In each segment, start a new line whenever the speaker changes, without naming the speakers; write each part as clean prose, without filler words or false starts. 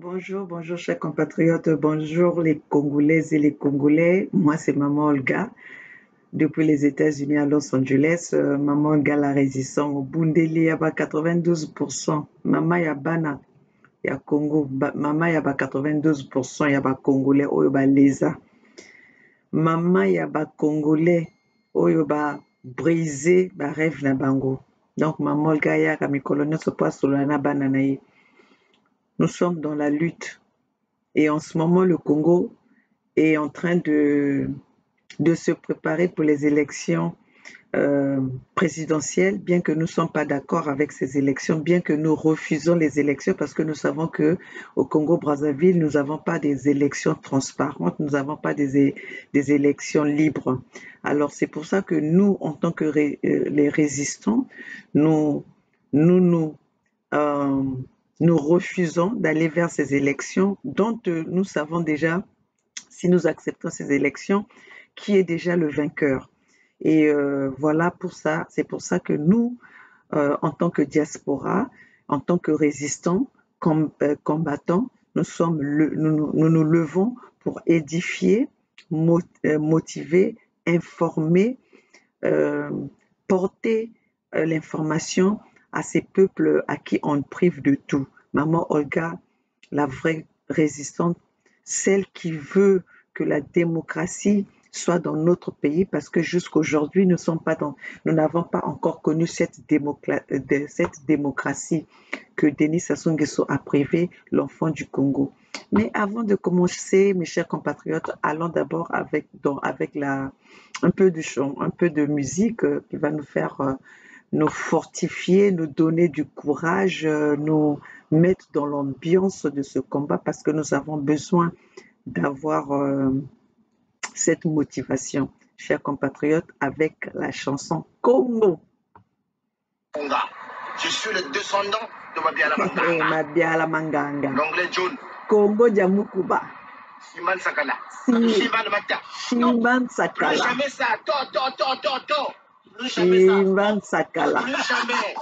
Bonjour, bonjour chers compatriotes, bonjour les Congolaises et les Congolais. Moi, c'est Maman Olga, depuis les États-Unis à Los Angeles. Maman Olga, la résistante. Bundeli, yaba 92%. Mama Yabana, ya Congo. Mama Yaba 92%, yaba Congolais, oyo ba leza. Mama Yaba Congolais, oyo ba brisé, ba rêve na bango. Donc, Maman Olga, ya kamikolo nyonso po asolola na bana na ye. Nous sommes dans la lutte. Et en ce moment, le Congo est en train de se préparer pour les élections présidentielles, bien que nous ne sommes pas d'accord avec ces élections, bien que nous refusons les élections, parce que nous savons que au Congo-Brazzaville, nous n'avons pas des élections transparentes, nous n'avons pas des élections libres. Alors c'est pour ça que nous, en tant que les résistants, nous refusons d'aller vers ces élections dont nous savons déjà, si nous acceptons ces élections, qui est déjà le vainqueur. Et voilà pour ça, c'est pour ça que nous, en tant que diaspora, en tant que résistants, combattants, nous nous levons pour édifier, motiver, informer, porter l'information à ces peuples à qui on prive de tout. Maman Olga, la vraie résistante, celle qui veut que la démocratie soit dans notre pays, parce que jusqu'aujourd'hui, nous n'avons pas encore connu cette démocratie que Denis Sassou Nguesso a privé l'enfant du Congo. Mais avant de commencer, mes chers compatriotes, allons d'abord avec un peu de chant, un peu de musique qui va nous faire nous fortifier, nous donner du courage, nous mettre dans l'ambiance de ce combat, parce que nous avons besoin d'avoir cette motivation, chers compatriotes, avec la chanson Congo.
Je suis le descendant de Mabiala Manganga.
Mabiala Manganga.
L'anglais John.
Congo Djamukuba.
Siman Sakala.
Siman Mata. Siman Sakala.
Plus jamais ça.
Siman Sakala.
Plus jamais.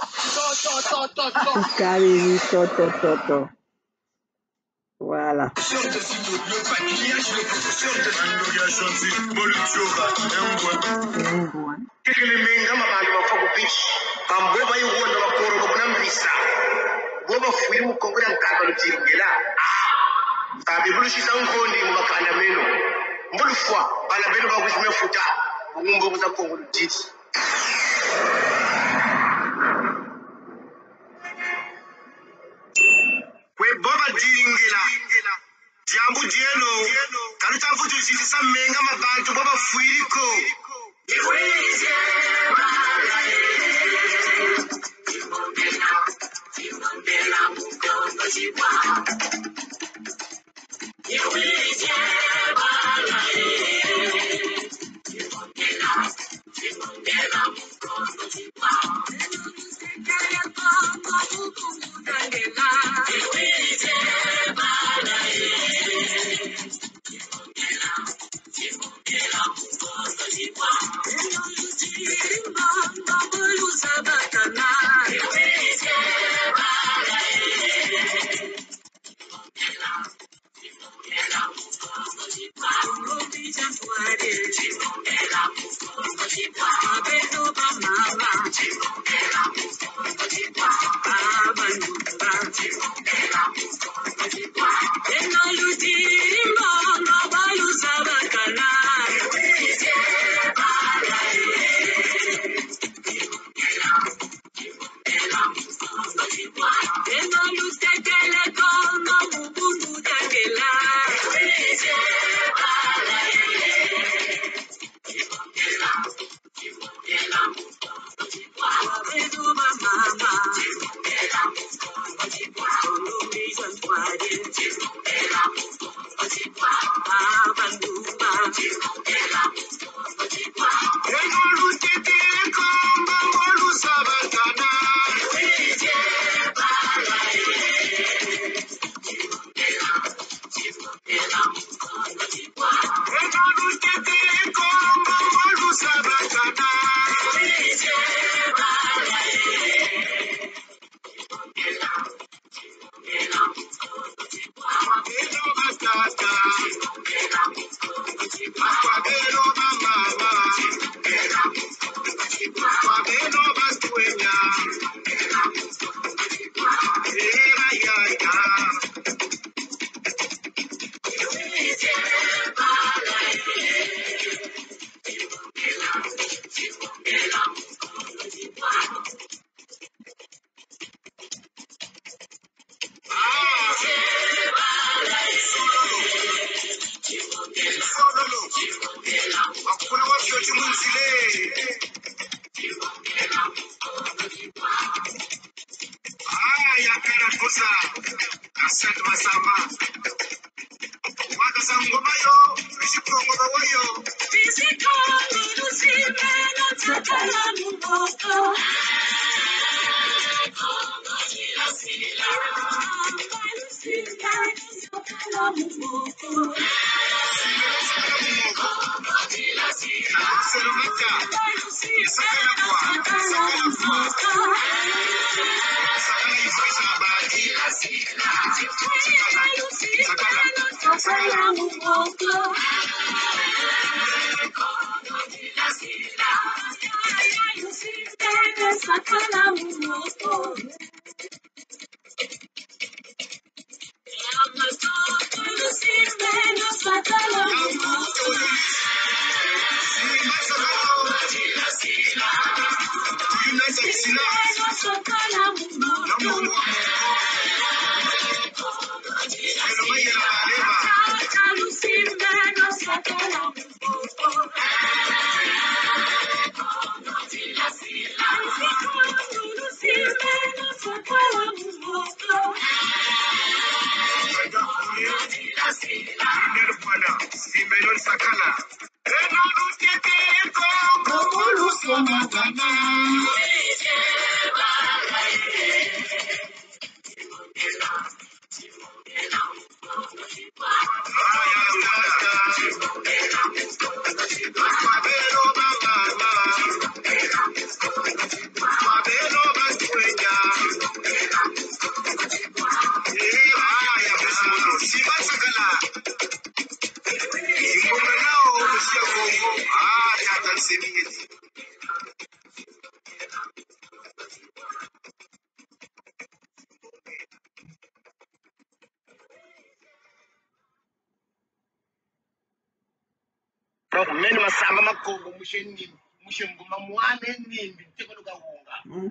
To. Voilà.
Jambu dielo, kaluta futu sisi samenga mabantu baba fuiriko.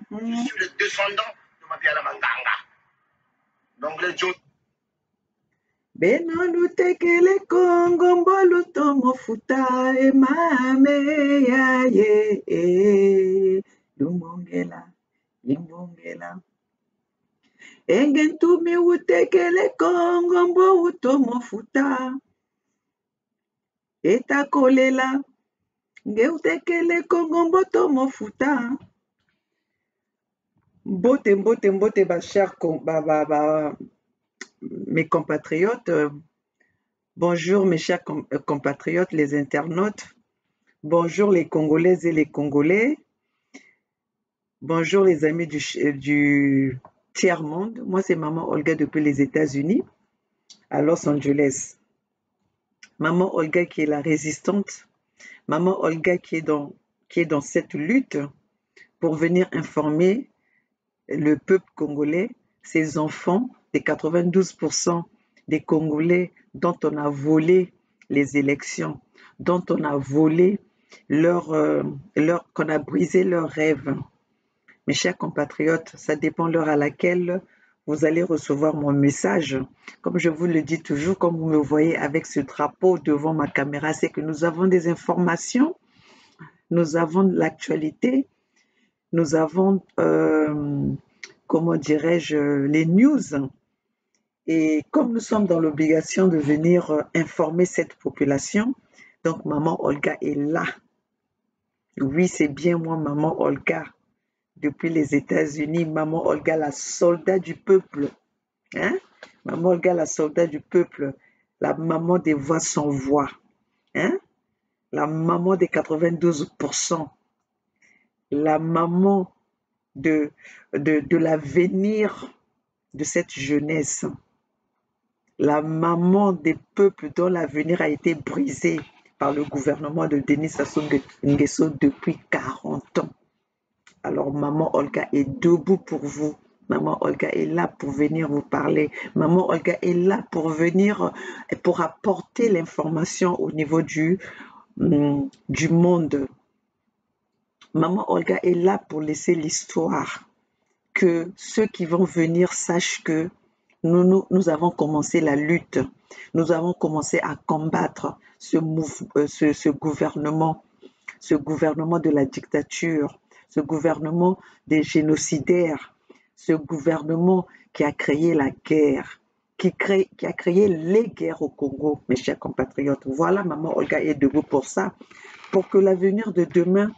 Je suis le descendant de Mabiala Manganga. Donc les gens.
Benonu tekele Kongo mbolu tomo futa emame ya ye lumongela limbongela engentumi utekele Kongo mbo utomo futa etakolela nge utekele Kongo mbo tomo futa. Mbote ba chers mes compatriotes, bonjour mes chers compatriotes, les internautes, bonjour les Congolaises et les Congolais, bonjour les amis du tiers-monde. Moi c'est Maman Olga depuis les États-Unis, à Los Angeles. Maman Olga qui est la résistante, Maman Olga qui est dans cette lutte pour venir informer le peuple congolais, ses enfants, les 92% des Congolais dont on a volé les élections, dont on a volé qu'on a brisé leurs rêves. Mes chers compatriotes, ça dépend l'heure à laquelle vous allez recevoir mon message. Comme je vous le dis toujours, comme vous me voyez avec ce drapeau devant ma caméra, c'est que nous avons des informations, nous avons de l'actualité, nous avons, comment dirais-je, les news. Et comme nous sommes dans l'obligation de venir informer cette population, donc Maman Olga est là. Oui, c'est bien moi, Maman Olga, depuis les États-Unis, Maman Olga, la soldat du peuple. Hein? Maman Olga, la soldat du peuple, la maman des voix sans voix. Hein? La maman des 92%. La maman de l'avenir de cette jeunesse. la maman des peuples dont l'avenir a été brisé par le gouvernement de Denis Sassou Nguesso depuis 40 ans. Alors, maman Olga est debout pour vous. Maman Olga est là pour venir vous parler. Maman Olga est là pour venir, pour apporter l'information au niveau du monde. Maman Olga est là pour laisser l'histoire. Que ceux qui vont venir sachent que nous avons commencé la lutte. Nous avons commencé à combattre ce gouvernement de la dictature, ce gouvernement des génocidaires, ce gouvernement qui a créé la guerre, qui a créé les guerres au Congo, mes chers compatriotes. Voilà, maman Olga est debout pour ça, pour que l'avenir de demain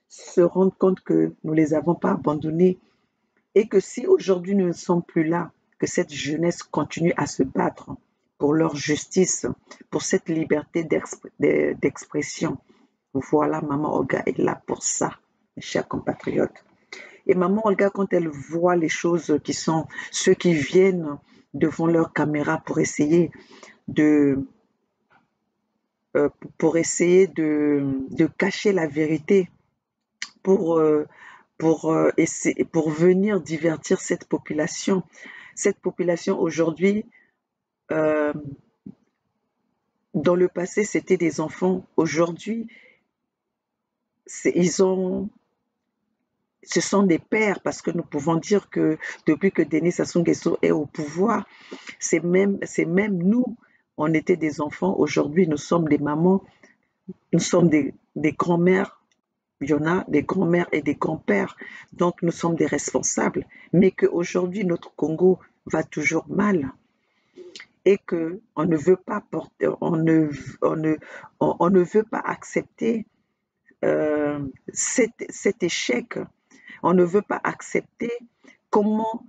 se rende compte que nous ne les avons pas abandonnés et que si aujourd'hui nous ne sommes plus là, que cette jeunesse continue à se battre pour leur justice, pour cette liberté d'expression. Voilà, maman Olga est là pour ça, mes chers compatriotes. Et maman Olga, quand elle voit les choses qui sont ceux qui viennent devant leur caméra pour essayer de cacher la vérité, pour venir divertir cette population. Cette population aujourd'hui, dans le passé, c'était des enfants. Aujourd'hui, ce sont des pères, parce que nous pouvons dire que depuis que Denis Sassou Nguesso est au pouvoir, c'est même nous, on était des enfants. Aujourd'hui, nous sommes des mamans, nous sommes des grands-mères. Il y en a des grands-mères et des grands-pères, donc nous sommes des responsables, mais qu'aujourd'hui notre Congo va toujours mal et qu'on ne veut pas porter, on ne veut pas accepter cet échec, on ne veut pas accepter dans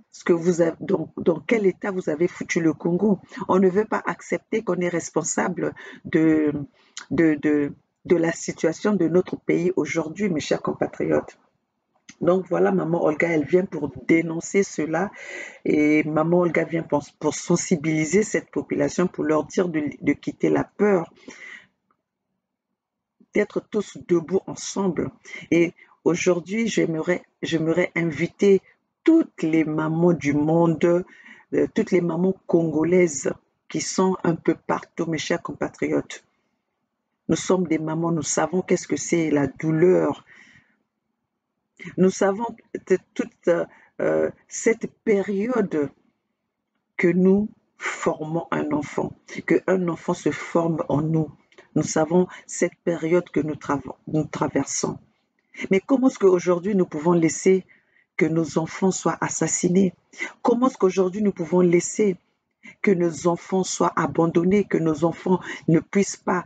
quel état vous avez foutu le Congo, on ne veut pas accepter qu'on est responsable de la situation de notre pays aujourd'hui, mes chers compatriotes. Donc voilà, maman Olga, elle vient pour dénoncer cela et maman Olga vient pour sensibiliser cette population, pour leur dire de quitter la peur, d'être tous debout ensemble. Et aujourd'hui, j'aimerais inviter toutes les mamans du monde, toutes les mamans congolaises qui sont un peu partout, mes chers compatriotes. Nous sommes des mamans, nous savons qu'est-ce que c'est la douleur. Nous savons toute cette période que nous formons un enfant, qu'un enfant se forme en nous. Nous savons cette période que nous traversons. Mais comment est-ce qu'aujourd'hui nous pouvons laisser que nos enfants soient assassinés? Comment est-ce qu'aujourd'hui nous pouvons laisser que nos enfants soient abandonnés, que nos enfants ne puissent pas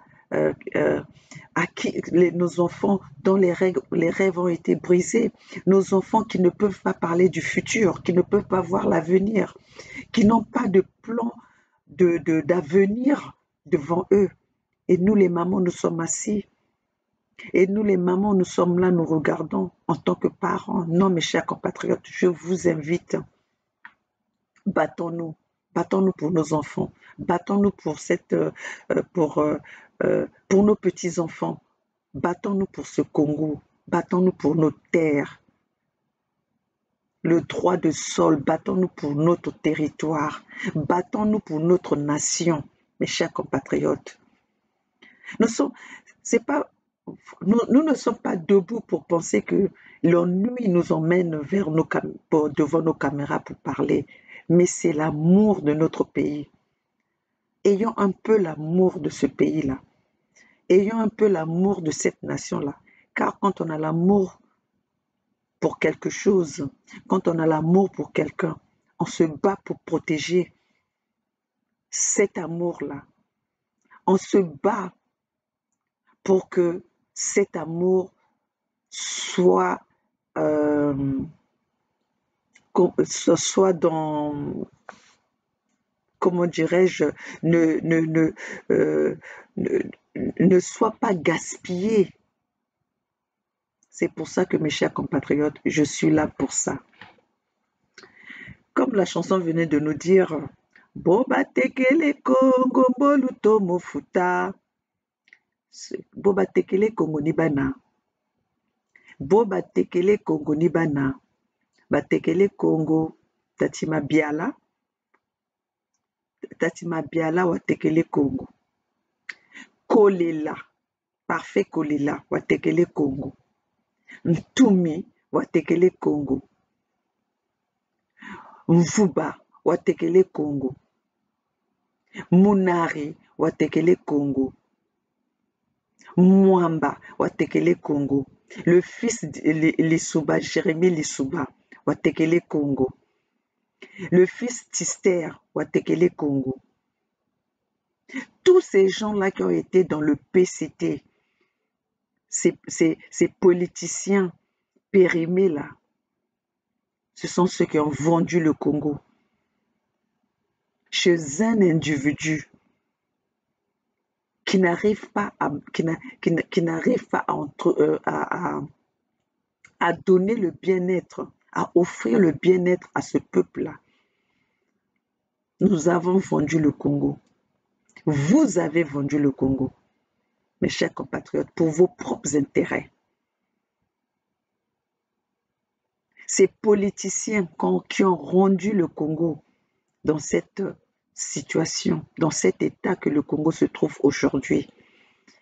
nos enfants dont les rêves ont été brisés, nos enfants qui ne peuvent pas parler du futur, qui ne peuvent pas voir l'avenir, qui n'ont pas de plan d'avenir devant eux. Et nous les mamans, nous sommes assis. Et nous les mamans, nous sommes là, nous regardons en tant que parents. Non, mes chers compatriotes, je vous invite, battons-nous. Battons-nous pour nos enfants, battons-nous pour nos petits-enfants, battons-nous pour ce Congo, battons-nous pour nos terres, le droit de sol, battons-nous pour notre territoire, battons-nous pour notre nation, mes chers compatriotes. Nous ne sommes pas debout pour penser que l'ennui nous emmène devant nos caméras pour parler. Mais c'est l'amour de notre pays. Ayons un peu l'amour de ce pays-là. Ayons un peu l'amour de cette nation-là. Car quand on a l'amour pour quelque chose, quand on a l'amour pour quelqu'un, on se bat pour protéger cet amour-là. On se bat pour que cet amour soit dans, comment dirais-je, ne soit pas gaspillé. C'est pour ça que mes chers compatriotes, je suis là pour ça. Comme la chanson venait de nous dire, Boba tekele Congo mbolu to mofuta. Boba tekele Congo ni bana. Boba tekele Congo ni bana. Batekele Congo tatima biala. Tatima biala watekele Congo. Kolela. Parfait kolela watekele Congo. Ntumi watekele Congo. Mvuba watekele Congo. Munari watekele Congo. Mwamba watekele Congo. Le fils de Lissouba, Jérémie Lissouba, watekele Congo. Le fils Tister, watekele Congo. Tous ces gens-là qui ont été dans le PCT, ces politiciens périmés là, ce sont ceux qui ont vendu le Congo chez un individu qui n'arrive pas à donner le bien-être, à offrir le bien-être à ce peuple-là. Nous avons vendu le Congo. Vous avez vendu le Congo, mes chers compatriotes, pour vos propres intérêts. Ces politiciens qui ont rendu le Congo dans cette situation, dans cet état que le Congo se trouve aujourd'hui.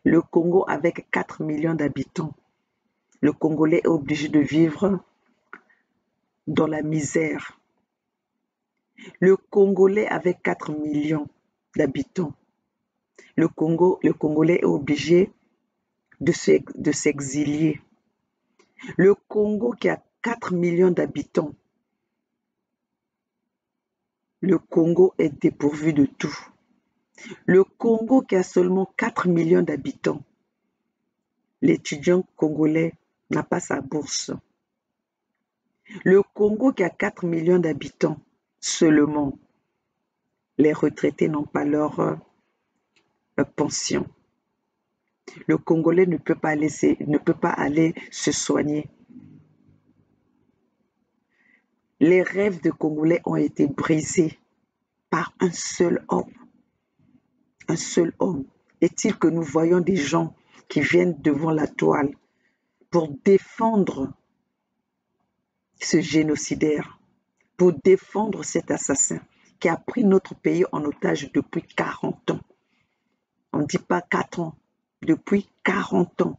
Le Congo avec 4 millions d'habitants. Le Congolais est obligé de vivre dans la misère. Le Congolais avec 4 millions d'habitants. Le Congolais est obligé de s'exilier. Le Congo qui a 4 millions d'habitants, le Congo est dépourvu de tout. Le Congo qui a seulement 4 millions d'habitants, l'étudiant congolais n'a pas sa bourse. Le Congo qui a 4 millions d'habitants seulement, les retraités n'ont pas leur pension. Le Congolais ne peut pas aller se soigner. Les rêves de Congolais ont été brisés par un seul homme. Un seul homme. Est-il que nous voyons des gens qui viennent devant la toile pour défendre ce génocidaire, pour défendre cet assassin qui a pris notre pays en otage depuis 40 ans. On ne dit pas 4 ans, depuis 40 ans.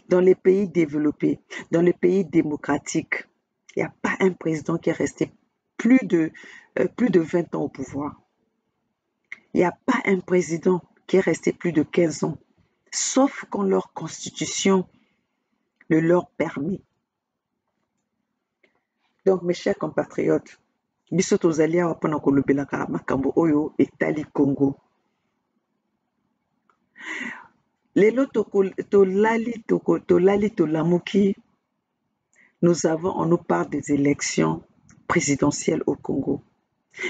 Dans les pays développés, dans les pays démocratiques, il n'y a pas un président qui est resté plus de 20 ans au pouvoir. Il n'y a pas un président qui est resté plus de 15 ans, sauf quand leur constitution le leur permet. Donc, mes chers compatriotes, biso tozali awa mpona kolobelaka makambo oyo etali Congo. Lelo tolamuki, on nous parle des élections présidentielles au Congo.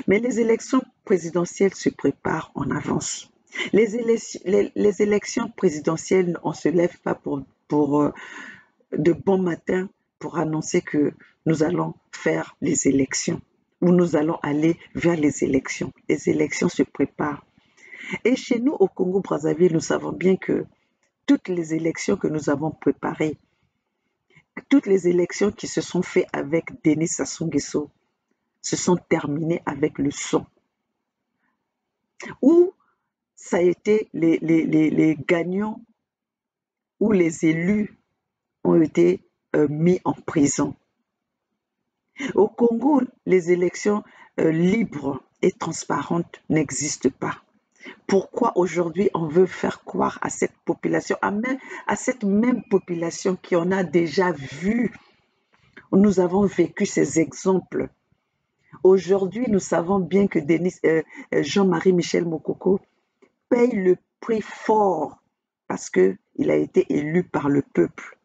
Mais les élections présidentielles se préparent en avance. Les élections présidentielles, on ne se lève pas de bon matin pour annoncer que nous allons faire les élections ou nous allons aller vers les élections. Les élections se préparent. Et chez nous, au Congo-Brazzaville, nous savons bien que toutes les élections que nous avons préparées, toutes les élections qui se sont faites avec Denis Sassou Nguesso, se sont terminées avec le son. Où ça a été les gagnants ou les élus ont été mis en prison. Au Congo, les élections libres et transparentes n'existent pas. Pourquoi aujourd'hui on veut faire croire à cette population, à cette même population qui en a déjà vu? Nous avons vécu ces exemples. Aujourd'hui, nous savons bien que Jean-Marie Michel Mokoko paye le prix fort parce qu'il a été élu par le peuple.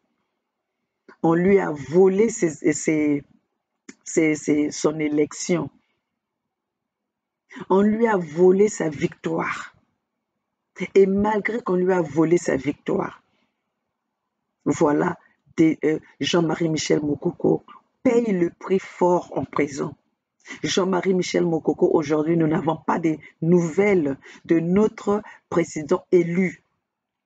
On lui a volé son élection. On lui a volé sa victoire. Et malgré qu'on lui a volé sa victoire, voilà, Jean-Marie Michel Mokoko paye le prix fort en prison. Jean-Marie Michel Mokoko, aujourd'hui, nous n'avons pas de nouvelles de notre président élu.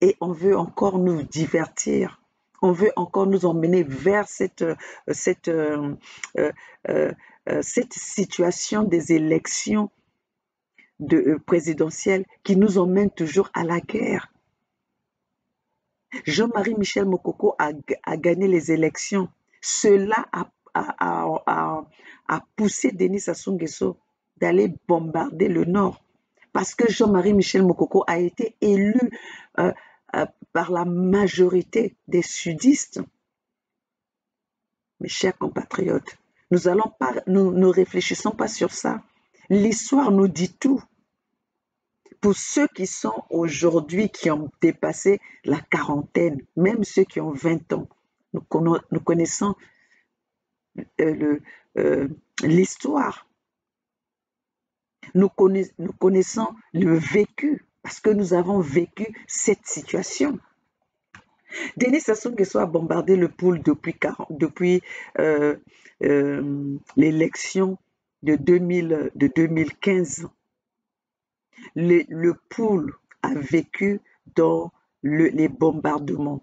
Et on veut encore nous divertir. On veut encore nous emmener vers cette situation des élections présidentielles qui nous emmène toujours à la guerre. Jean-Marie Michel Mokoko a gagné les élections. Cela a poussé Denis Sassou Nguesso d'aller bombarder le Nord. Parce que Jean-Marie Michel Mokoko a été élu par la majorité des sudistes. Mes chers compatriotes, nous ne réfléchissons pas sur ça. L'histoire nous dit tout. Pour ceux qui sont aujourd'hui, qui ont dépassé la quarantaine, même ceux qui ont 20 ans, nous connaissons l'histoire. Nous connaissons le vécu, parce que nous avons vécu cette situation. Denis Sassou Nguesso a bombardé le pôle depuis l'élection de 2015. Le pôle a vécu dans les bombardements.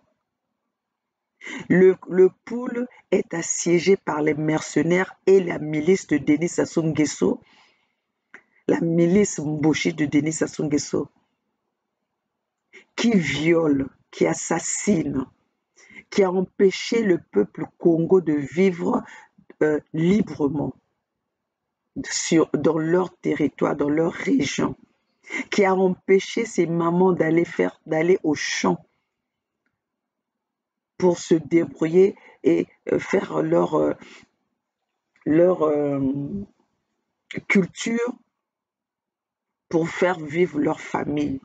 Le pôle est assiégé par les mercenaires et la milice de Denis Sassou Nguesso, la milice Mboshi de Denis Sassou Nguesso, qui viole, qui assassine, qui a empêché le peuple Congo de vivre librement dans leur territoire, dans leur région, qui a empêché ces mamans d'aller au champ pour se débrouiller et faire leur culture pour faire vivre leur famille.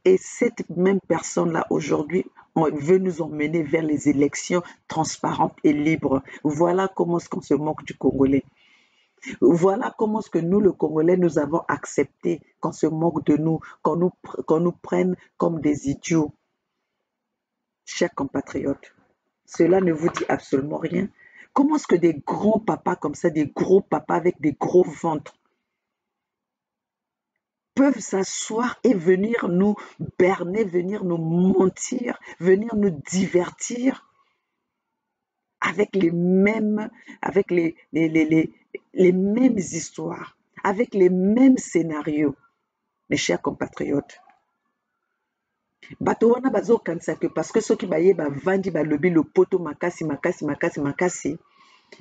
Et cette même personne-là, aujourd'hui, veut nous emmener vers les élections transparentes et libres. Voilà comment est-ce qu'on se moque du Congolais. Voilà comment est-ce que nous, le Congolais, nous avons accepté qu'on se moque de nous, qu'on nous prenne comme des idiots. Chers compatriotes, cela ne vous dit absolument rien. Comment est-ce que des grands papas comme ça, des gros papas avec des gros ventres, peuvent s'asseoir et venir nous berner, venir nous mentir, venir nous divertir avec les mêmes histoires, avec les mêmes scénarios. Mes chers compatriotes, bato wana bazokanisa que parce que ceux qui baye bavandi balobi le poto makasi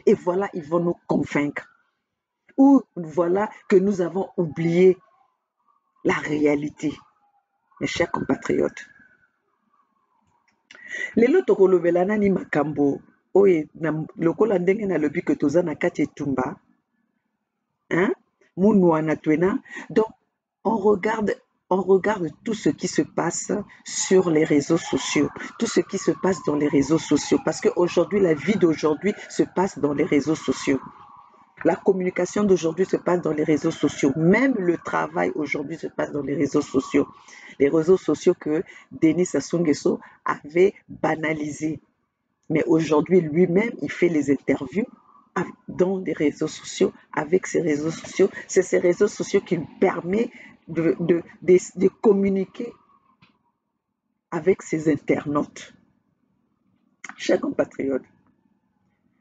et voilà, ils vont nous convaincre. Ou voilà que nous avons oublié la réalité. Mes chers compatriotes, lelo tokolobela nani makambo oye lokola ndenge nalobi que toza na kati etumba, hein? Munwana twena. Donc on regarde tout ce qui se passe sur les réseaux sociaux, tout ce qui se passe dans les réseaux sociaux, parce qu'aujourd'hui, la vie d'aujourd'hui se passe dans les réseaux sociaux. La communication d'aujourd'hui se passe dans les réseaux sociaux. Même le travail aujourd'hui se passe dans les réseaux sociaux. Les réseaux sociaux que Denis Sassou Nguesso avait banalisés. Mais aujourd'hui, lui-même, il fait les interviews dans des réseaux sociaux, avec ces réseaux sociaux. C'est ces réseaux sociaux qui lui permettent de communiquer avec ses internautes. Chers compatriotes,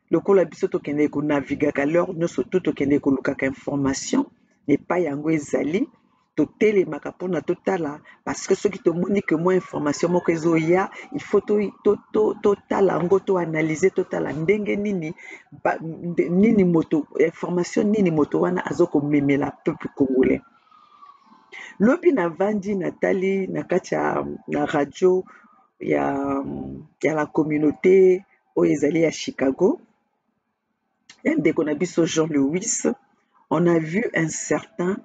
lokola biso tokende konavigaka lor nyonso tu tokende kolukaka information epai yango ezali totelemaka mpona totala, parce que soki tomoni ke mwa information moko ezoya, il faut totala yango, toanalyse, totala ndenge nini moto information nini moto wana azokomemela peuple congolais. Lobi navandi natali na kati na radio ya la communauté oyo ezali ya Chicago, ndeko na biso Jean-Louis, on a vu un certain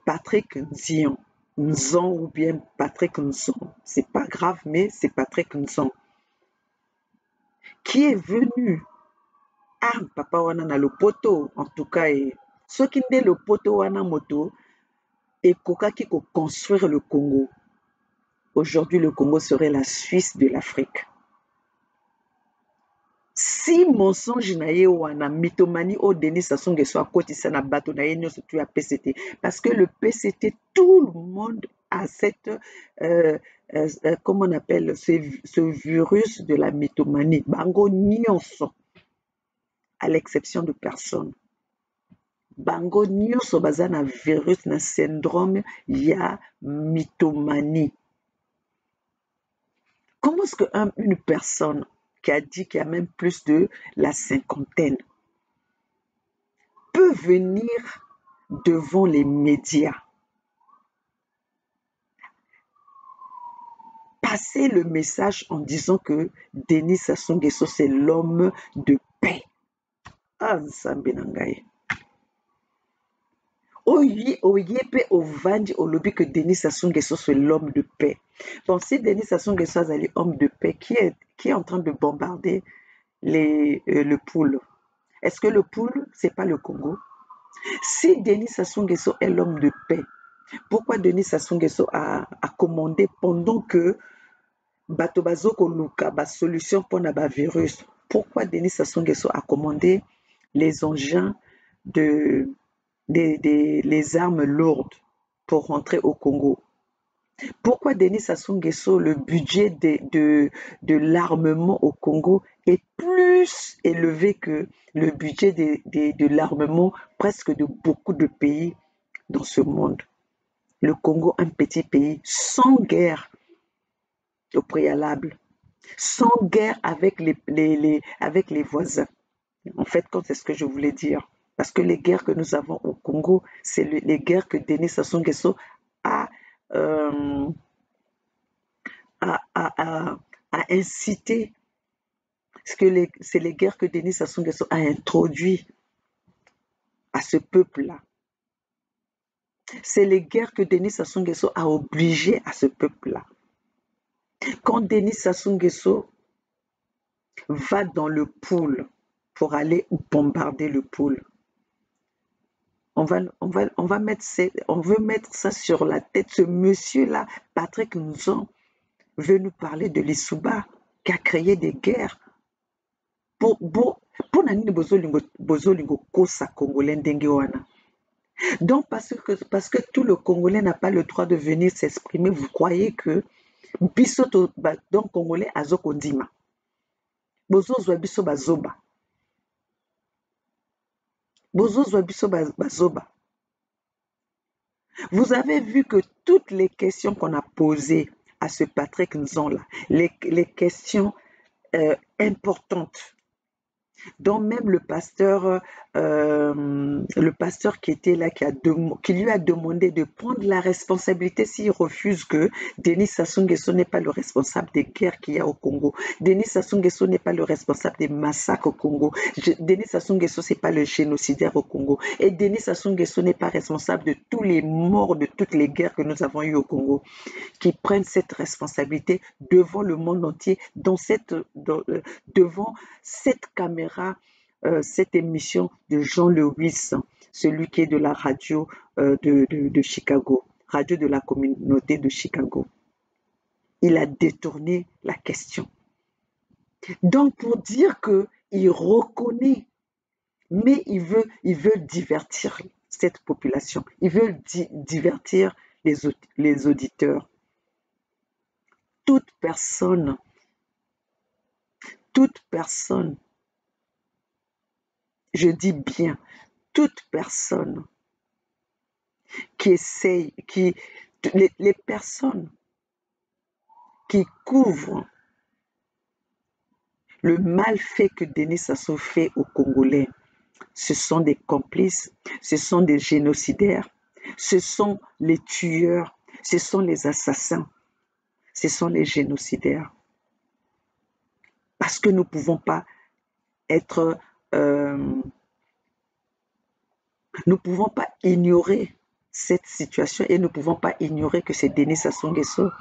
Patrick Nzion ou bien Patrick Nzon, c'est pas grave, mais c'est Patrick Nzon, qui est venu papa wana na lopoto, en tout cas soki nde lopoto wana moto ekokaki ko construire le Congo. Aujourd'hui, le Congo serait la Suisse de l'Afrique. Si mensonge na ye wana mythomanie au Denis Sassou Nguesso akotisa na bato na ye nyonso tu ya PCT, parce que le PCT, tout le monde a cette comment on appelle ce virus de la mythomanie, bango nyonso, à l'exception de personne. Bango nyonso baza na virus na syndrome ya mythomanie. Comment est-ce qu'une personne qui a dit qu'il y a même plus de la cinquantaine peut venir devant les médias, passer le message en disant que Denis Sassou Nguesso c'est l'homme de paix? Ah, Nzambe na ngai. Oye pe ovandi olobi que Denis Sassou Nguesso c'est l'homme de paix. Bon, si Denis Sassou Nguesso est l'homme de paix, qui est en train de bombarder le Pool? Est-ce que le Pool, c'est pas le Congo? Si Denis Sassou Nguesso est l'homme de paix, pourquoi Denis Sassou Nguesso a commandé pendant que bato bazoko luka ba solution pour na ba virus? Pourquoi Denis Sassou Nguesso a commandé les engins les armes lourdes pour rentrer au Congo? Pourquoi Denis Sassou Nguesso, le budget de l'armement au Congo est plus élevé que le budget de l'armement presque de beaucoup de pays dans ce monde? Le Congo, un petit pays sans guerre au préalable, sans guerre avec les voisins. En fait, c'est ce que je voulais dire. Parce que les guerres que nous avons au Congo, c'est les guerres que Denis Sassou Nguesso a incité. C'est les guerres que Denis Sassou Nguesso a introduit à ce peuple-là. C'est les guerres que Denis Sassou Nguesso a obligé à ce peuple-là. Quand Denis Sassou Nguesso va dans le Pool pour aller bombarder le Pool, on veut mettre ça sur la tête. Ce monsieur-là, Patrick Nzon, veut nous parler de l'Issouba qui a créé des guerres. Pour nanini bozolingo kosa Congolais ndenge wana. Donc parce que tout le Congolais n'a pas le droit de venir s'exprimer, vous croyez que biso donc Congolais azoko ndima bozozwa biso bazoba, bozozwa biso bazoba. Vous avez vu que toutes les questions qu'on a posées à ce Patrick Nzon-là, les questions importantes, dont même le pasteur qui était là, qui lui a demandé de prendre la responsabilité s'il refuse que Denis Sassou Nguesso n'est pas le responsable des guerres qu'il y a au Congo. Denis Sassou Nguesso n'est pas le responsable des massacres au Congo. Denis Sassou Nguesso n'est pas le génocidaire au Congo. Et Denis Sassou Nguesso n'est pas responsable de tous les morts de toutes les guerres que nous avons eues au Congo. Qui prennent cette responsabilité devant le monde entier, devant cette caméra, cette émission de Jean Lewis, celui qui est de la radio de Chicago, radio de la communauté de Chicago. Il a détourné la question. Donc pour dire qu'il reconnaît, mais il veut divertir cette population, il veut divertir les auditeurs. Toute personne je dis bien, toute personne qui essaye, les personnes qui couvrent le mal fait que Denis Sassou fait aux Congolais, ce sont des complices, ce sont des génocidaires, ce sont les tueurs, ce sont les assassins, ce sont les génocidaires. Parce que nous ne pouvons pas être... nous ne pouvons pas ignorer cette situation et nous ne pouvons pas ignorer que c'est Denis Sassou Nguesso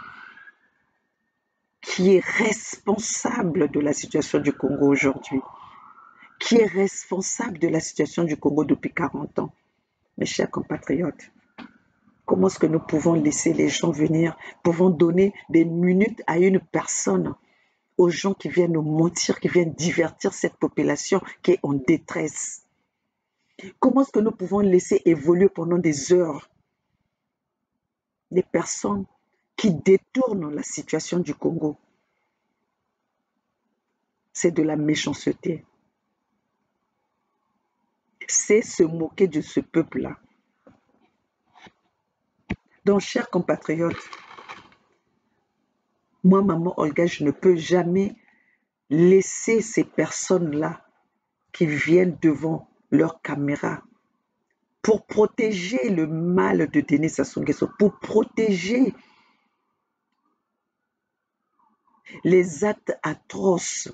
qui est responsable de la situation du Congo aujourd'hui, qui est responsable de la situation du Congo depuis 40 ans. Mes chers compatriotes, comment est-ce que nous pouvons laisser les gens venir, pouvons donner des minutes à une personne aux gens qui viennent nous mentir, qui viennent divertir cette population qui est en détresse. Comment est-ce que nous pouvons laisser évoluer pendant des heures des personnes qui détournent la situation du Congo? C'est de la méchanceté. C'est se moquer de ce peuple-là. Donc, chers compatriotes, moi, maman Olga, je ne peux jamais laisser ces personnes-là qui viennent devant leur caméra pour protéger le mal de Denis Sassou Nguesso, pour protéger les actes atroces,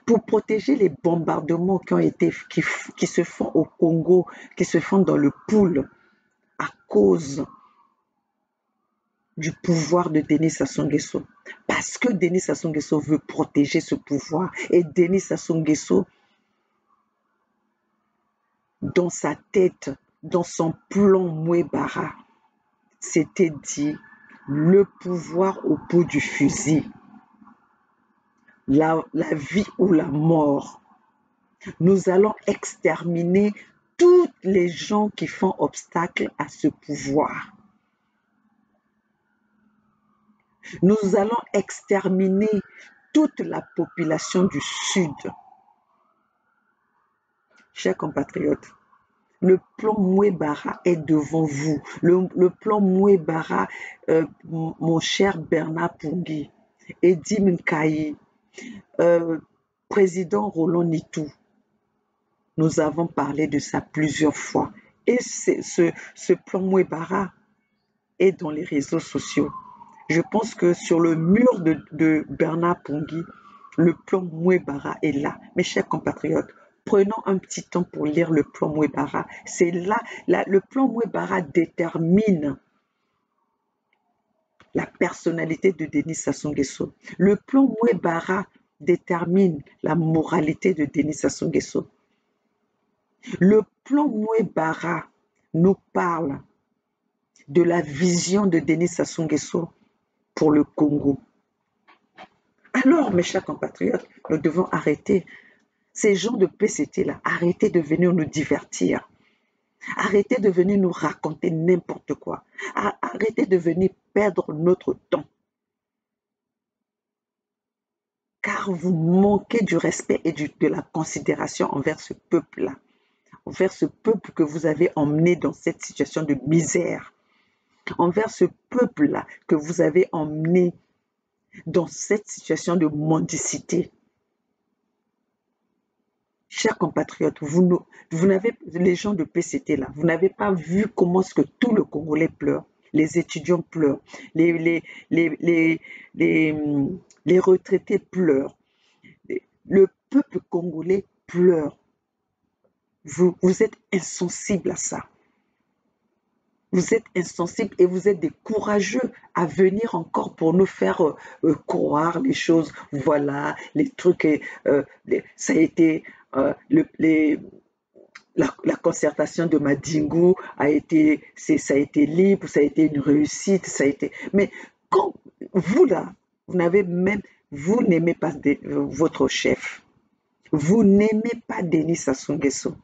pour protéger les bombardements qui se font au Congo, qui se font dans le Poul à cause du pouvoir de Denis Sassou Nguesso. Parce que Denis Sassou Nguesso veut protéger ce pouvoir. Et Denis Sassou Nguesso, dans sa tête, dans son plan Mouébara, s'était dit le pouvoir au bout du fusil. La vie ou la mort. Nous allons exterminer tous les gens qui font obstacle à ce pouvoir. Nous allons exterminer toute la population du Sud. Chers compatriotes, le plan Mouébara est devant vous. Le plan Mouébara, mon cher Bernard Pungui, Eddy Minkayi, président Roland Nitou, nous avons parlé de ça plusieurs fois. Et ce plan Mouébara est dans les réseaux sociaux. Je pense que sur le mur de Bernard Pungui, le plan Mouébara est là. Mes chers compatriotes, prenons un petit temps pour lire le plan Mouébara. C'est là, le plan Mouébara détermine la personnalité de Denis Sassou Nguesso. Le plan Mouébara détermine la moralité de Denis Sassou Nguesso. Le plan Mouébara nous parle de la vision de Denis Sassou Nguesso pour le Congo. Alors, mes chers compatriotes, nous devons arrêter. Ces gens de PCT-là, arrêtez de venir nous divertir. Arrêtez de venir nous raconter n'importe quoi. Arrêtez de venir perdre notre temps. Car vous manquez du respect et de la considération envers ce peuple-là. Envers ce peuple que vous avez emmené dans cette situation de misère. Envers ce peuple-là que vous avez emmené dans cette situation de mendicité. Chers compatriotes, vous n'avez, les gens de PCT là, vous n'avez pas vu comment est-ce que tout le Congolais pleure. Les étudiants pleurent, les retraités pleurent, le peuple congolais pleure. Vous êtes insensibles à ça. Vous êtes insensibles et vous êtes des courageux à venir encore pour nous faire croire les choses. Voilà, les trucs, ça a été, la concertation de Madingu ça a été libre, ça a été une réussite, ça a été... Mais quand vous là, vous n'aimez pas votre chef. Vous n'aimez pas Denis Sassou Nguesso.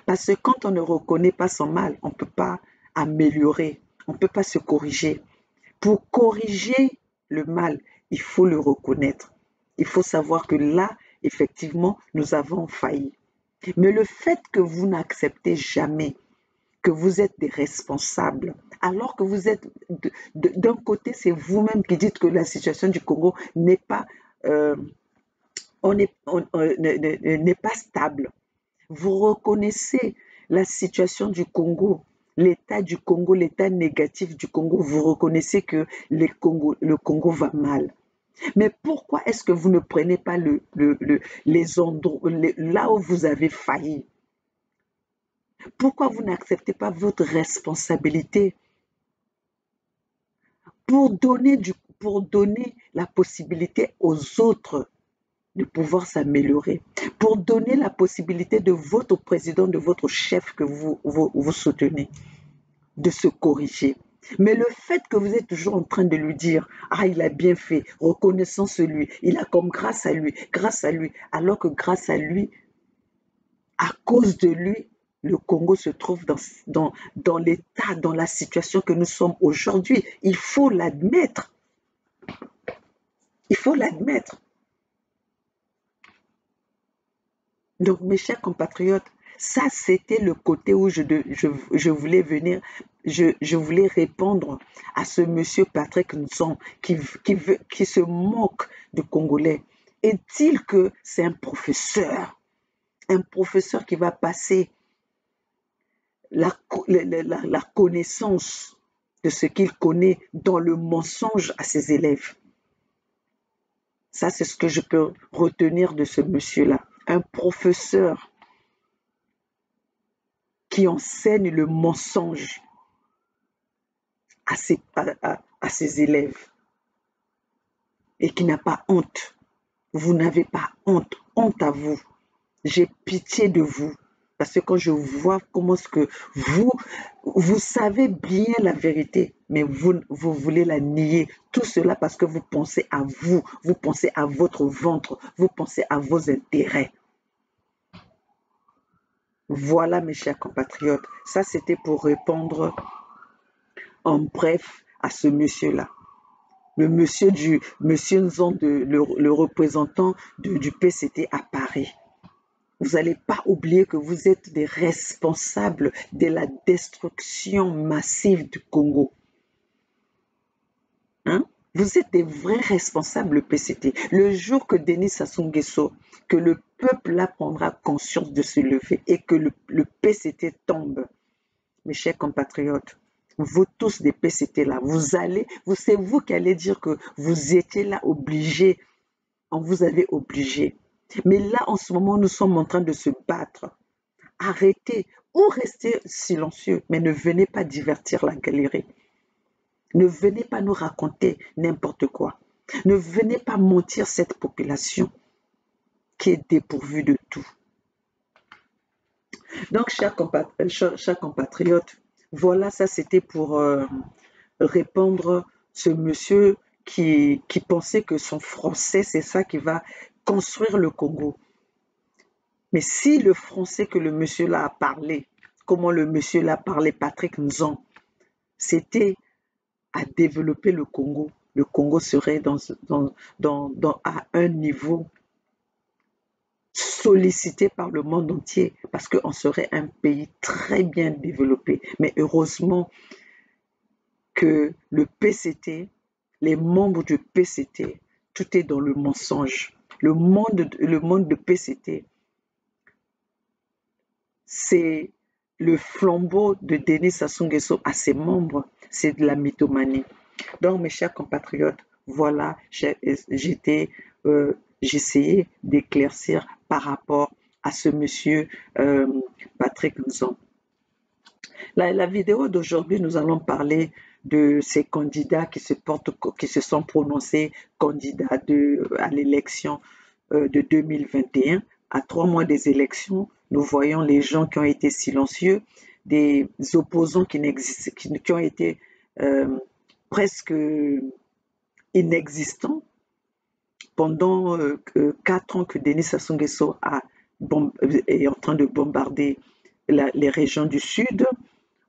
Parce que quand on ne reconnaît pas son mal, on ne peut pas améliorer, on ne peut pas se corriger. Pour corriger le mal, il faut le reconnaître. Il faut savoir que là, effectivement, nous avons failli. Mais le fait que vous n'acceptez jamais que vous êtes des responsables, alors que vous êtes, d'un côté, c'est vous-même qui dites que la situation du Congo n'est pas, n'est pas stable. Vous reconnaissez la situation du Congo, l'état du Congo, l'état négatif du Congo. Vous reconnaissez que le Congo va mal. Mais pourquoi est-ce que vous ne prenez pas les endroits, là où vous avez failli? Pourquoi vous n'acceptez pas votre responsabilité pour donner la possibilité aux autres de pouvoir s'améliorer, pour donner la possibilité de votre président, de votre chef que vous soutenez, de se corriger? Mais le fait que vous êtes toujours en train de lui dire, ah, il a bien fait, reconnaissons celui, il a comme grâce à lui, alors que grâce à lui, à cause de lui, le Congo se trouve dans l'état, dans la situation que nous sommes aujourd'hui. Il faut l'admettre. Il faut l'admettre. Donc, mes chers compatriotes, ça, c'était le côté où je voulais venir, je voulais répondre à ce monsieur Patrick Nson qui se moque du Congolais. Est-il que c'est un professeur qui va passer la connaissance de ce qu'il connaît dans le mensonge à ses élèves? Ça, c'est ce que je peux retenir de ce monsieur-là. Un professeur qui enseigne le mensonge à ses élèves et qui n'a pas honte. Vous n'avez pas honte. Honte à vous. J'ai pitié de vous. Parce que quand je vois comment est-ce que vous savez bien la vérité, mais vous voulez la nier. Tout cela parce que vous pensez à vous pensez à votre ventre, vous pensez à vos intérêts. Voilà, mes chers compatriotes, ça c'était pour répondre en bref à ce monsieur-là. Le monsieur Nzon, le représentant du PCT à Paris. Vous n'allez pas oublier que vous êtes des responsables de la destruction massive du Congo. Hein? Vous êtes des vrais responsables, le PCT. Le jour que Denis Sassou Nguesso, que le peuple là prendra conscience de se lever et que le PCT tombe, mes chers compatriotes, vous tous des PCT là, c'est vous qui allez dire que vous étiez là obligés, on vous avait obligé. Mais là, en ce moment, nous sommes en train de se battre. Arrêtez ou restez silencieux, mais ne venez pas divertir la galerie. Ne venez pas nous raconter n'importe quoi. Ne venez pas mentir cette population qui est dépourvue de tout. Donc, chers compatriotes, voilà, ça c'était pour répondre ce monsieur qui pensait que son français, c'est ça qui va construire le Congo. Mais si le français que le monsieur là a parlé, comment le monsieur là parlait, Patrick Nzon, c'était à développer le Congo serait à un niveau sollicité par le monde entier parce qu'on serait un pays très bien développé. Mais heureusement que le PCT, les membres du PCT, tout est dans le mensonge. Le monde de PCT, c'est le flambeau de Denis Sassou Nguesso à ses membres, c'est de la mythomanie. Donc, mes chers compatriotes, voilà, j'essayais d'éclaircir par rapport à ce monsieur Patrick Nzon. La vidéo d'aujourd'hui, nous allons parler de ces candidats qui se sont prononcés candidats à l'élection de 2021. À 3 mois des élections, nous voyons les gens qui ont été silencieux, des opposants qui ont été presque inexistants pendant 4 ans que Denis Sassou Nguesso est en train de bombarder les régions du Sud,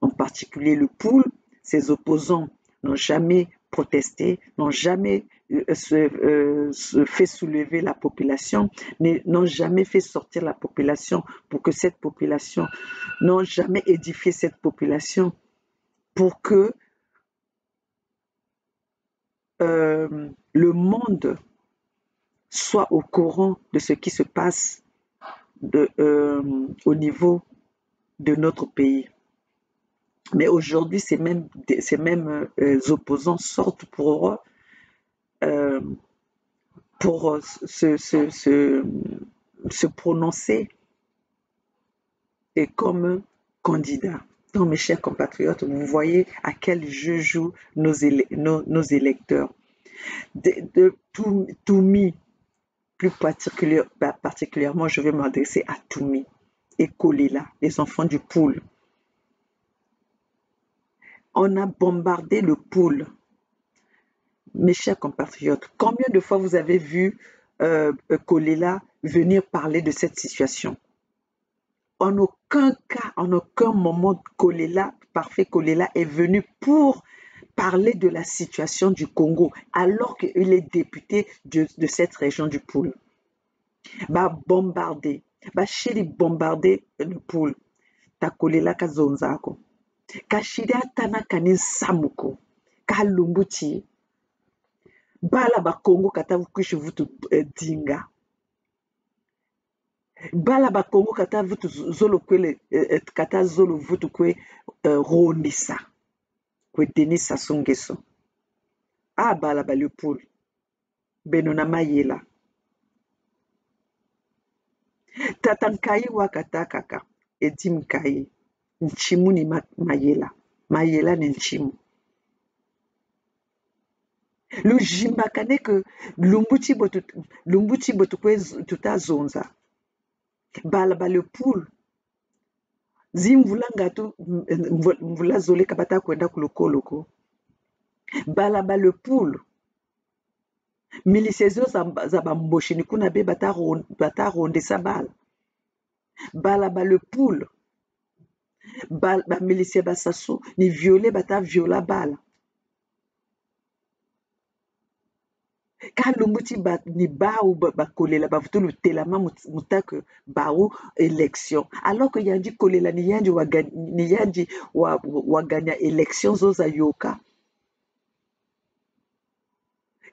en particulier le Poul. Ses opposants n'ont jamais protesté, n'ont jamais fait soulever la population, n'ont jamais fait sortir la population pour que cette population, n'ont jamais édifié cette population pour que le monde soit au courant de ce qui se passe au niveau de notre pays. Mais aujourd'hui, ces mêmes opposants sortent pour se prononcer et comme candidat. Donc, mes chers compatriotes, vous voyez à quel jeu jouent nos électeurs. Toumi, plus particulièrement, je vais m'adresser à Toumi et Kolela, les enfants du Poul. On a bombardé le pôle. Mes chers compatriotes, combien de fois vous avez vu Kolela venir parler de cette situation? En aucun cas, en aucun moment, Parfait Kolela est venu pour parler de la situation du Congo, alors qu'il est député de cette région du pôle. Bombarder, chéri bombarder le pôle. Ta Kolela ka zonzako. Ka shiri atana kanin samuko. Ka lumbuti. Bala ba Congo kata vukushi vutu dinga. Bala ba Congo kata vutu zolo kwele kata zolo vutu kwe rondisa. Kwe Denis Sassou Nguesso. Bala ba le poule. Benona mayela. Tatankai wakata kaka. Edim kai. Nchimu ni mayela. Mayela ni nchimu. Le jimbakane que lumbuti botu kwe tuta zonza. Bala ba le poule. Zimvulanga tu mvula zole kabata kwenda kuloko. Bala ba le poule. Milisezio za bamboshini kuna be bata ronde sa bala. Bala ba le poule. Ba milisie basasu ni violer bata viola bala. Ka lumbuti ni ou kolela bavutu lutelama mutake ou élection. Alors que yandi kolela ni yandi waganya élection zoza yoka.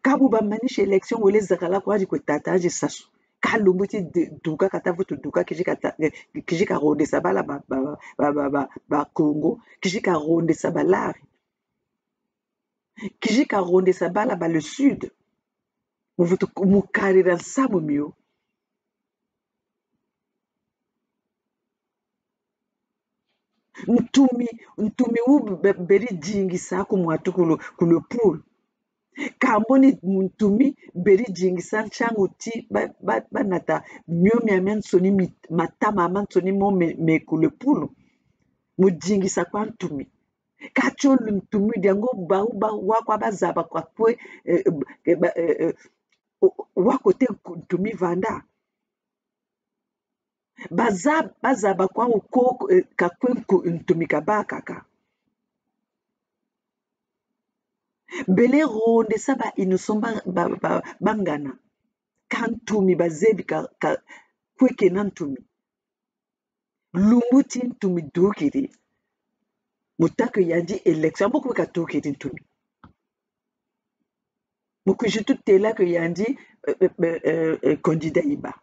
Kabu manisha élection wele zakala kwa di kwetataje sasu. Ka lumbuti duka kata vutu duka kijika ronde sabala ba Congo, kijika ronde sabalari. Kijika ronde sabala ba le sud. Mukarira nsamu mio. Ntumi beri jingi sa kumwatu kulo pool. Kamboni ntumi beri jingi sa nchangu ti nata mio miamen soni matama aman soni mo me kulo pool. Mujingi sa kwa ntumi. Kacho ntumi diango wakwa bazaba kwa kwe wakote ntumi vanda. Bazaba kwa uko kakwe ntumi kabaka. Bele ronde saba inusomba bangana. Kantumi bazebi kweke na ntumi. Lumbuti ntumi dukiri. Mutake yandi election. Mboko weka dukiri ntumi. Mukujitu tela que yandi candidat iba.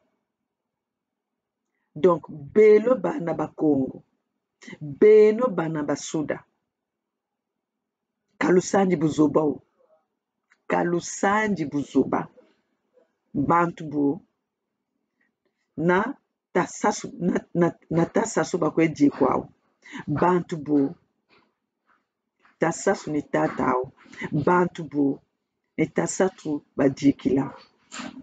Donc, belo bana ba Congo. Beno bana ba Souda. Kalusanji buzoba. Kalusanji buzoba. Bantubo. Na tasasu bakwe jikwao. Bantubo. Tasasu ni tatao. Bantubo. Ni tasatu bajikila.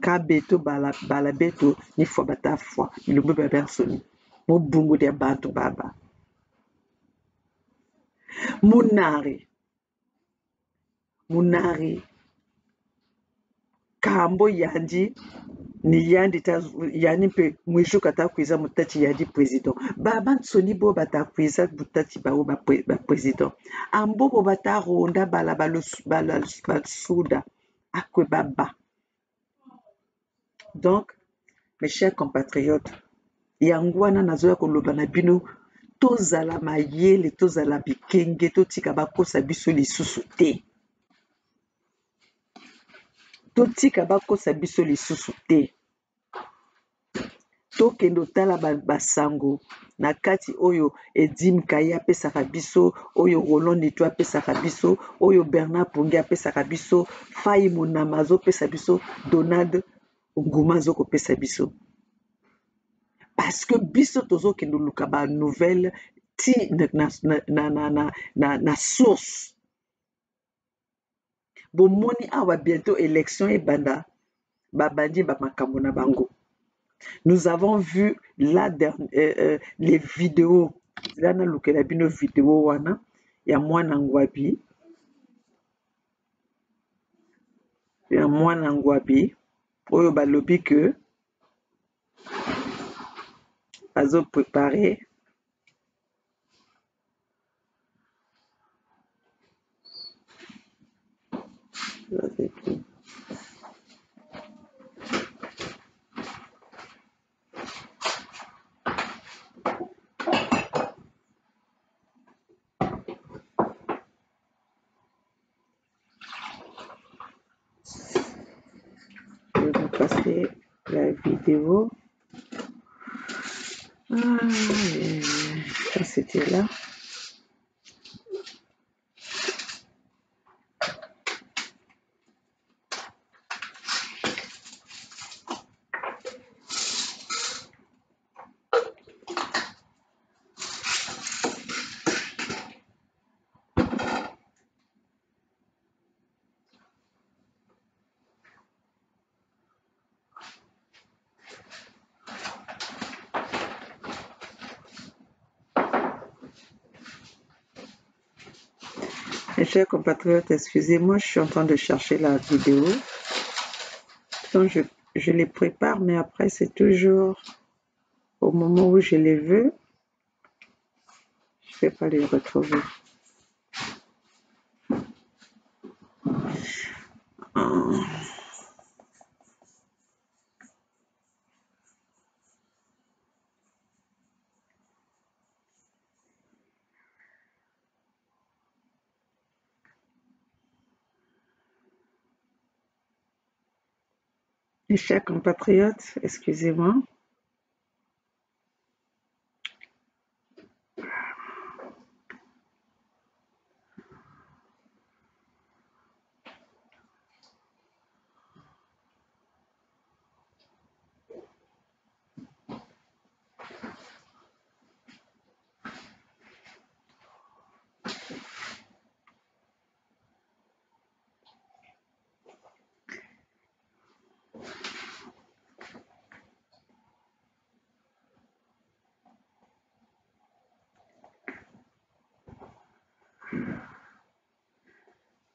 Kabeto bala beto ni fwa bata fwa. Ilumbe babensoni. Mo bungu de bantu baba. Munari. Kambo yandi. Ni yandi pe mwisho kata kwiza mutachi yandi president. Baba nsoni bo bata kwiza mutachi ba president. Ambo bo bata ronda bala souda. Akwe baba. Donc, mes chers compatriotes, yangwana nazoya koloba na bino tozala mayele tozala bikenge totika bakosa biso lisusu te. Totika bakosa biso lisusu te. Tokendo tala basango na kati oyo Edim Kaya apesaka biso, oyo Roland Neto apesaka biso, oyo Bernard Ponge apesaka biso, Fayi Monama azopesa biso, Donald Nguma azopesa biso. Parce que biso tozokendo luka ba nouvelle ti na source. Bomoni awa bientôt élection ebanda babandi ba makambo na bango. Nous avons vu là les vidéos. Là na lukela bino vidéo wana ya mwana ngwabi. Ya mwana ngwabi oyo balobi que bazo préparer je vais vous passer la vidéo. Ça c'était là. Mes chers compatriotes, excusez-moi, je suis en train de chercher la vidéo. Donc je les prépare, mais après c'est toujours au moment où je les veux, je ne vais pas les retrouver. Mes chers compatriotes, excusez-moi.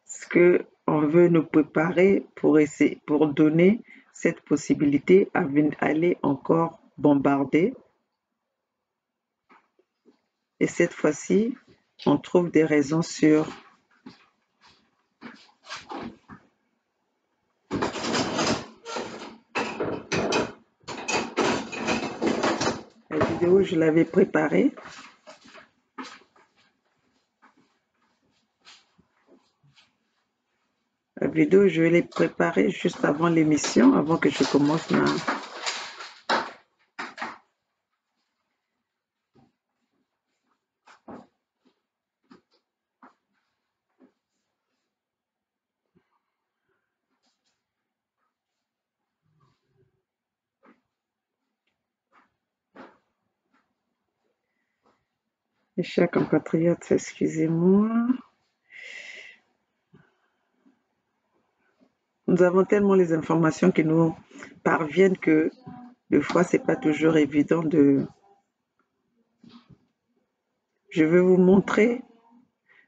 Ce que on veut nous préparer pour essayer, pour donner cette possibilité à aller encore bombarder. Et cette fois-ci, on trouve des raisons sur la vidéo, je l'avais préparée. La vidéo, je vais les préparer juste avant l'émission, avant que je commence ma... Mes chers compatriotes, excusez-moi. Nous avons tellement les informations qui nous parviennent que des fois, c'est pas toujours évident de... Je vais vous montrer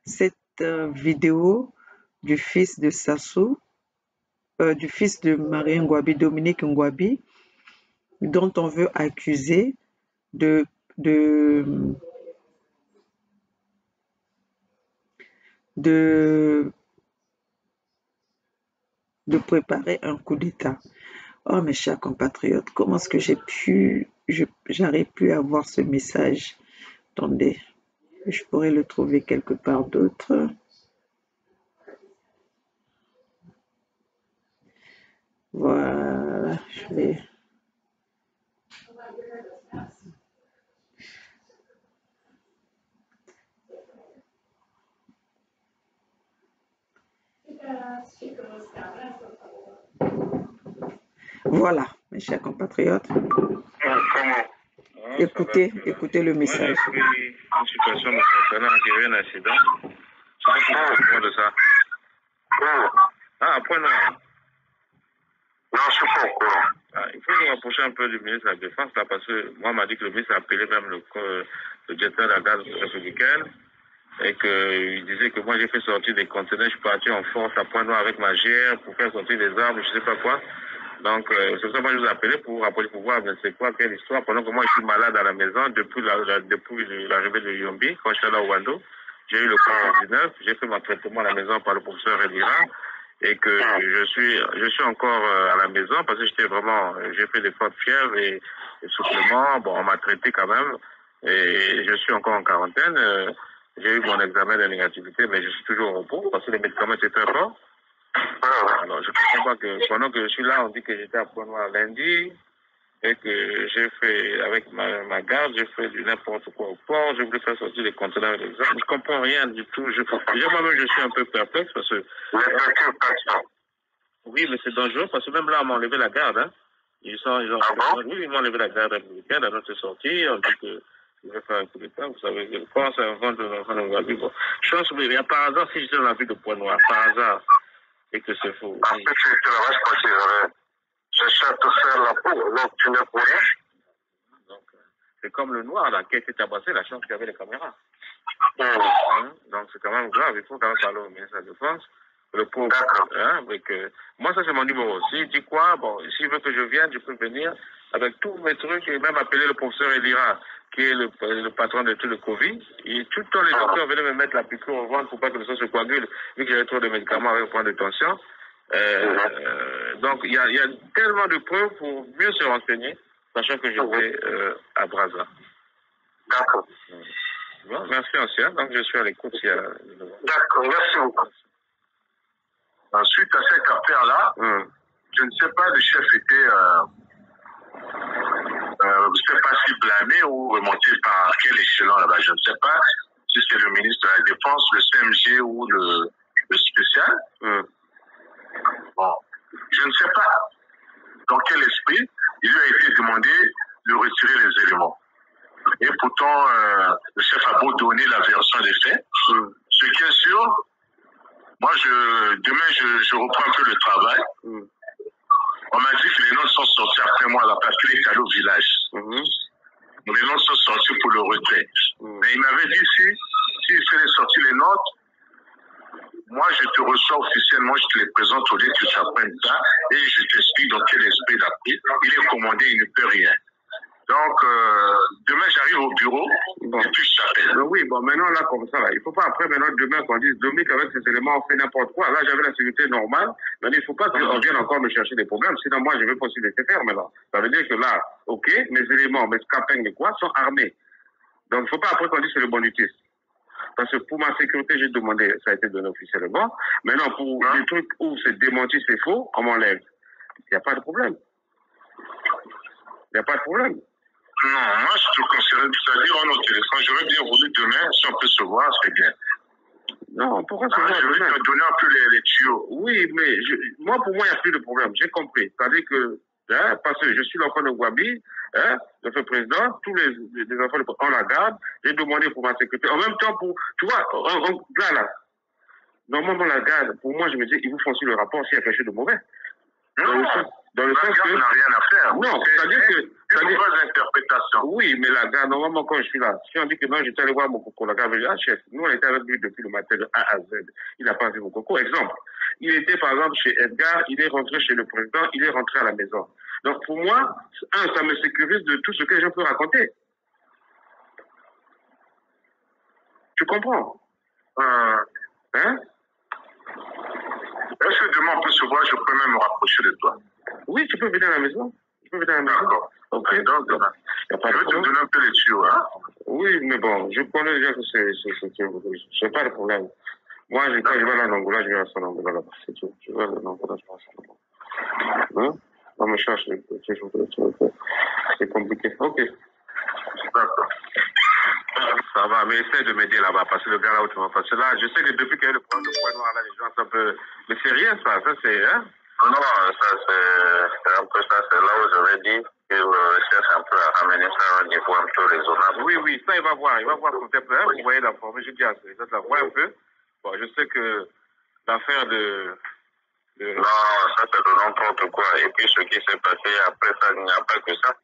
cette vidéo du fils de Sassou, du fils de Marie Ngouabi, Dominique Ngouabi, dont on veut accuser de préparer un coup d'État. Oh, mes chers compatriotes, comment est-ce que j'arrive plus à voir ce message? Attendez, je pourrais le trouver quelque part d'autre. Voilà, je vais... Voilà, mes chers compatriotes. Écoutez le message.
Une situation me concernant qui avait un accident. Je sais pas si vous de ça. Ah, après non. Non, je suis pas au courant. Ah, il faut nous rapprocher un peu du ministre de la Défense là, parce que moi, on m'a dit que le ministre a appelé même le directeur de la garde républicaine et qu'il disait que moi j'ai fait sortir des conteneurs, je suis parti en force à Pointe-Noire avec ma GR pour faire sortir des armes, je sais pas quoi. Donc c'est pour ça que moi je vous ai appelé pour rappeler, pour voir c'est quoi, quelle histoire, pendant que moi je suis malade à la maison depuis l'arrivée de Yombi, quand j'étais là au Wando. J'ai eu le Covid-19, j'ai fait mon traitement à la maison par le professeur Elira et que je suis encore à la maison parce que j'ai fait des fortes fièvres et suppléments. Bon, on m'a traité quand même et je suis encore en quarantaine. J'ai eu mon examen de négativité, mais je suis toujours au repos parce que les médicaments étaient très forts. Alors, je ne comprends pas que pendant que je suis là, on dit que j'étais à Pointe-Noire lundi et que j'ai fait, avec ma garde, j'ai fait du n'importe quoi au port, je voulais faire sortir des conteneurs des armes. Je ne comprends rien du tout. Moi-même, je suis un peu perplexe parce que... Oui, mais c'est dangereux parce que même là, on m'a enlevé la garde. Hein. Oui, ils m'ont enlevé la garde républicaine à notre sortie. On dit que je vais faire un coup d'État. Vous savez, je pense à un vent de l'enfant de Ouagadougou. Bon, je pense que il y a par hasard, si j'étais dans la ville de Pointe-Noire, par hasard, et que c'est faux.
Parce que tu étais là-bas, je crois qu'ils avaient cherché à te faire la peau, donc tu n'es pour rien.
Donc, c'est comme le noir là, qui a été tabassé, la chance qu'il y avait les caméras. Donc c'est quand même grave, il faut quand même parler au ministre de la Défense. Le pauvre. Moi, ça c'est mon numéro. S'il dit quoi, bon, s'il veut que je vienne, je peux venir avec tous mes trucs et même appeler le professeur Elira, qui est le patron de tout le Covid. Et tout le temps, les docteurs venaient me mettre la piqûre au ventre pour pas que le sang se coagule, vu que j'avais trop de médicaments avec un point de tension. Donc, il y a tellement de preuves pour mieux se renseigner, sachant que j'étais à Brazza.
D'accord.
Bon, merci ancien. Donc, je suis à l'écoute.
D'accord, merci beaucoup. Suite à cette affaire-là, je ne sais pas, le chef était, je ne sais pas si blâmé ou remonté par quel échelon là-bas. Je ne sais pas si c'est le ministre de la Défense, le CMG ou le spécial. Bon, je ne sais pas dans quel esprit il lui a été demandé de retirer les éléments. Et pourtant, le chef a beau donner la version des faits. Ce qui est sûr, moi, demain, je reprends un peu le travail. On m'a dit que les notes sont sortis après moi, là, parce qu'il est allé au village. Les notes sont sortis pour le retrait. Mais il m'avait dit, s'il fallait sortir les notes, moi, je te reçois officiellement, je te les présente au lieu que tu apprennes ça, et je t'explique dans quel esprit il a pris. Il est commandé, il ne peut rien. Donc, demain, j'arrive au bureau, et puis je t'appelle.
Oui, bon, maintenant, là, comme ça, là, il ne faut pas après, maintenant, demain, qu'on dise, Dominique, avec ces éléments, on fait n'importe quoi. Là, j'avais la sécurité normale. Maintenant, il ne faut pas qu'on vienne encore me chercher des problèmes. Sinon, moi, je vais pas aussi laisser faire maintenant. Ça veut dire que là, OK, mes éléments, mes scapings, mes quoi, sont armés. Donc, il ne faut pas après qu'on dise que c'est le banditisme. Parce que pour ma sécurité, j'ai demandé, ça a été donné officiellement. Maintenant, pour des trucs où c'est démenti, c'est faux, on m'enlève. Il n'y a pas de problème. Il n'y a pas de problème.
Non, moi je te conseillerais, c'est-à-dire en au téléphone, j'aurais bien voulu demain, si on peut se voir, c'est bien.
Non, pourquoi se voir
je vais te donner un peu les tuyaux.
Oui, mais moi, pour moi, il n'y a plus de problème, j'ai compris. C'est-à-dire que, parce que je suis l'enfant de Gwabi, le président, tous les enfants de on la garde, j'ai demandé pour ma sécurité. En même temps, tu vois, là, normalement la garde, pour moi, je me dis, ils vous font sur le rapport s'il y a quelque chose de mauvais. Dans le sens que
n'a rien à faire.
Non, c'est-à-dire que
c'est une mauvaise interprétation.
Oui, mais la garde, normalement, quand je suis là, si on dit que non, j'étais allé voir mon coco, la garde me dit, ah chef, nous on était avec lui depuis le matin de A à Z. Il n'a pas vu mon coco. Exemple, il était par exemple chez Edgar, il est rentré chez le président, il est rentré à la maison. Donc pour moi, ça me sécurise de tout ce que je peux raconter. Tu comprends?
Hein? Est-ce que demain on peut se voir, je peux même me rapprocher de toi?
Oui, tu peux venir à la maison.
D'accord.
Ok.
Donc, je vais te donner un peu les tuyaux, hein?
Oui, mais bon, je connais déjà que c'est pas de problème. Moi, quand je vais à l'Angola, je vais à son Angola là-bas. C'est tout. Je vais à l'Angola, je vais à son Angola. On me cherche les petits jours. C'est compliqué. Ok.
D'accord.
Ça va, mais essaie de m'aider là-bas, parce que le gars là où tu vas passer là, je sais que depuis qu'il y a eu le problème de point noir là, les gens sont un peu. Mais c'est rien ça c'est. Hein?
Non, ça c'est un peu ça, c'est là où j'avais dit que le chef un peu à ramener ça à un niveau un peu raisonnable.
Oui, ça il va voir son temple, vous voyez la forme, je dis à ça la voit un peu. Bon, je sais que l'affaire de.
Non, ça c'est de n'importe quoi. Et puis ce qui s'est passé après ça, il n'y a pas que ça.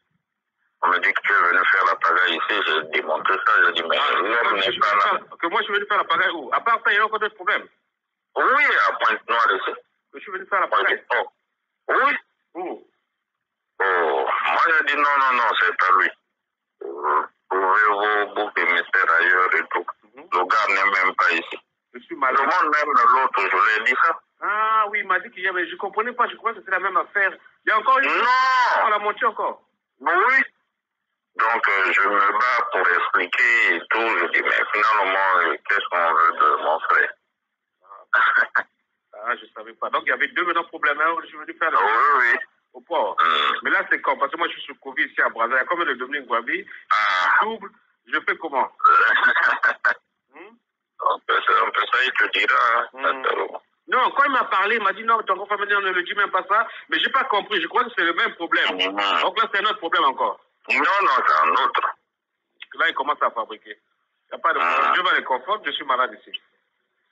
On me dit que tu es venu faire la pagaille ici, j'ai démontré ça, j'ai dit, mais l'homme n'est pas là.
Que moi, je suis venu faire la pagaille où? À part ça, il y a encore d'autres problèmes.
Oui, à Pointe-Noire ici.
Je suis venu faire la pagaille.
Oh. Oui.
Où?
Oh, moi j'ai dit non, c'est pas lui. Vous pouvez vos boucs émissaires ailleurs et tout. Le gars n'est même pas ici.
Je suis malade.
Le monde même l'autre, je lui ai dit ça.
Ah oui, il m'a dit qu'il y avait, je ne comprenais pas, je crois que c'était la même affaire. Il y a encore une...
Non.
On l'a monté encore.
Oui. Donc je me bats pour expliquer et tout. Je dis, mais finalement, qu'est-ce qu'on veut de mon frère?
Ah, je ne savais pas. Donc il y avait deux maintenant problèmes. Hein, je veux faire
oui.
Au port. Mais là, c'est quand? Parce que moi, je suis sur Covid ici à Brazza. Il y a combien de Dominique Gwabi? Double. Je fais comment?
On peut ça, il te dira.
Non, quand il m'a parlé, il m'a dit non, ton grand familier ne le dit même pas ça. Mais je n'ai pas compris. Je crois que c'est le même problème. Donc là, c'est un autre problème encore.
Non, c'est un autre.
Là, il commence à fabriquer. Il n'y a pas de problème. Je vais les conforter, je suis malade ici.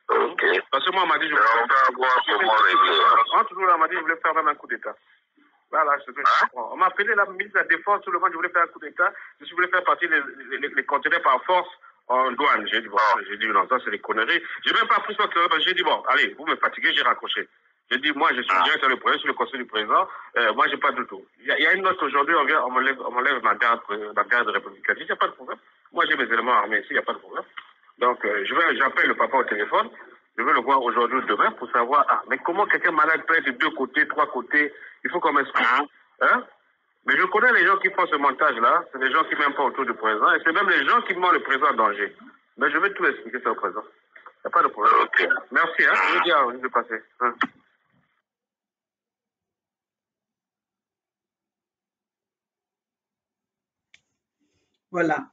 Ok.
Parce que moi, on m'a dit, je
voulais faire voir comment régler.
Toujours là, on m'a dit, je voulais faire même un coup d'État. Là, je on m'a appelé la ministre de la Défense, tout le monde, je voulais faire un coup d'État. Je voulais faire partie les conteneurs par force en douane. J'ai dit, bon, non, ça, c'est des conneries. J'ai même pas pris ça, parce que j'ai dit, bon, allez, vous me fatiguez, j'ai raccroché. J'ai dit, moi, je suis directeur du président, sur le conseil du président. Moi, j'ai pas du tout. Il y a une note aujourd'hui, on m'enlève ma garde républicaine. Il n'y a pas de problème. Moi, j'ai mes éléments armés ici, il n'y a pas de problème. Donc, j'appelle le papa au téléphone. Je vais le voir aujourd'hui ou demain pour savoir, mais comment quelqu'un malade peut être de 2 côtés, 3 côtés? Il faut qu'on m'explique. Hein? Mais je connais les gens qui font ce montage-là. C'est les gens qui ne m'aiment pas autour du président. Et c'est même les gens qui mettent le président en danger. Mais je vais tout expliquer ça au président. Il n'y a pas de problème. Okay. Merci. Hein? Je vais dire, je vais passer. Hein?
Voilà.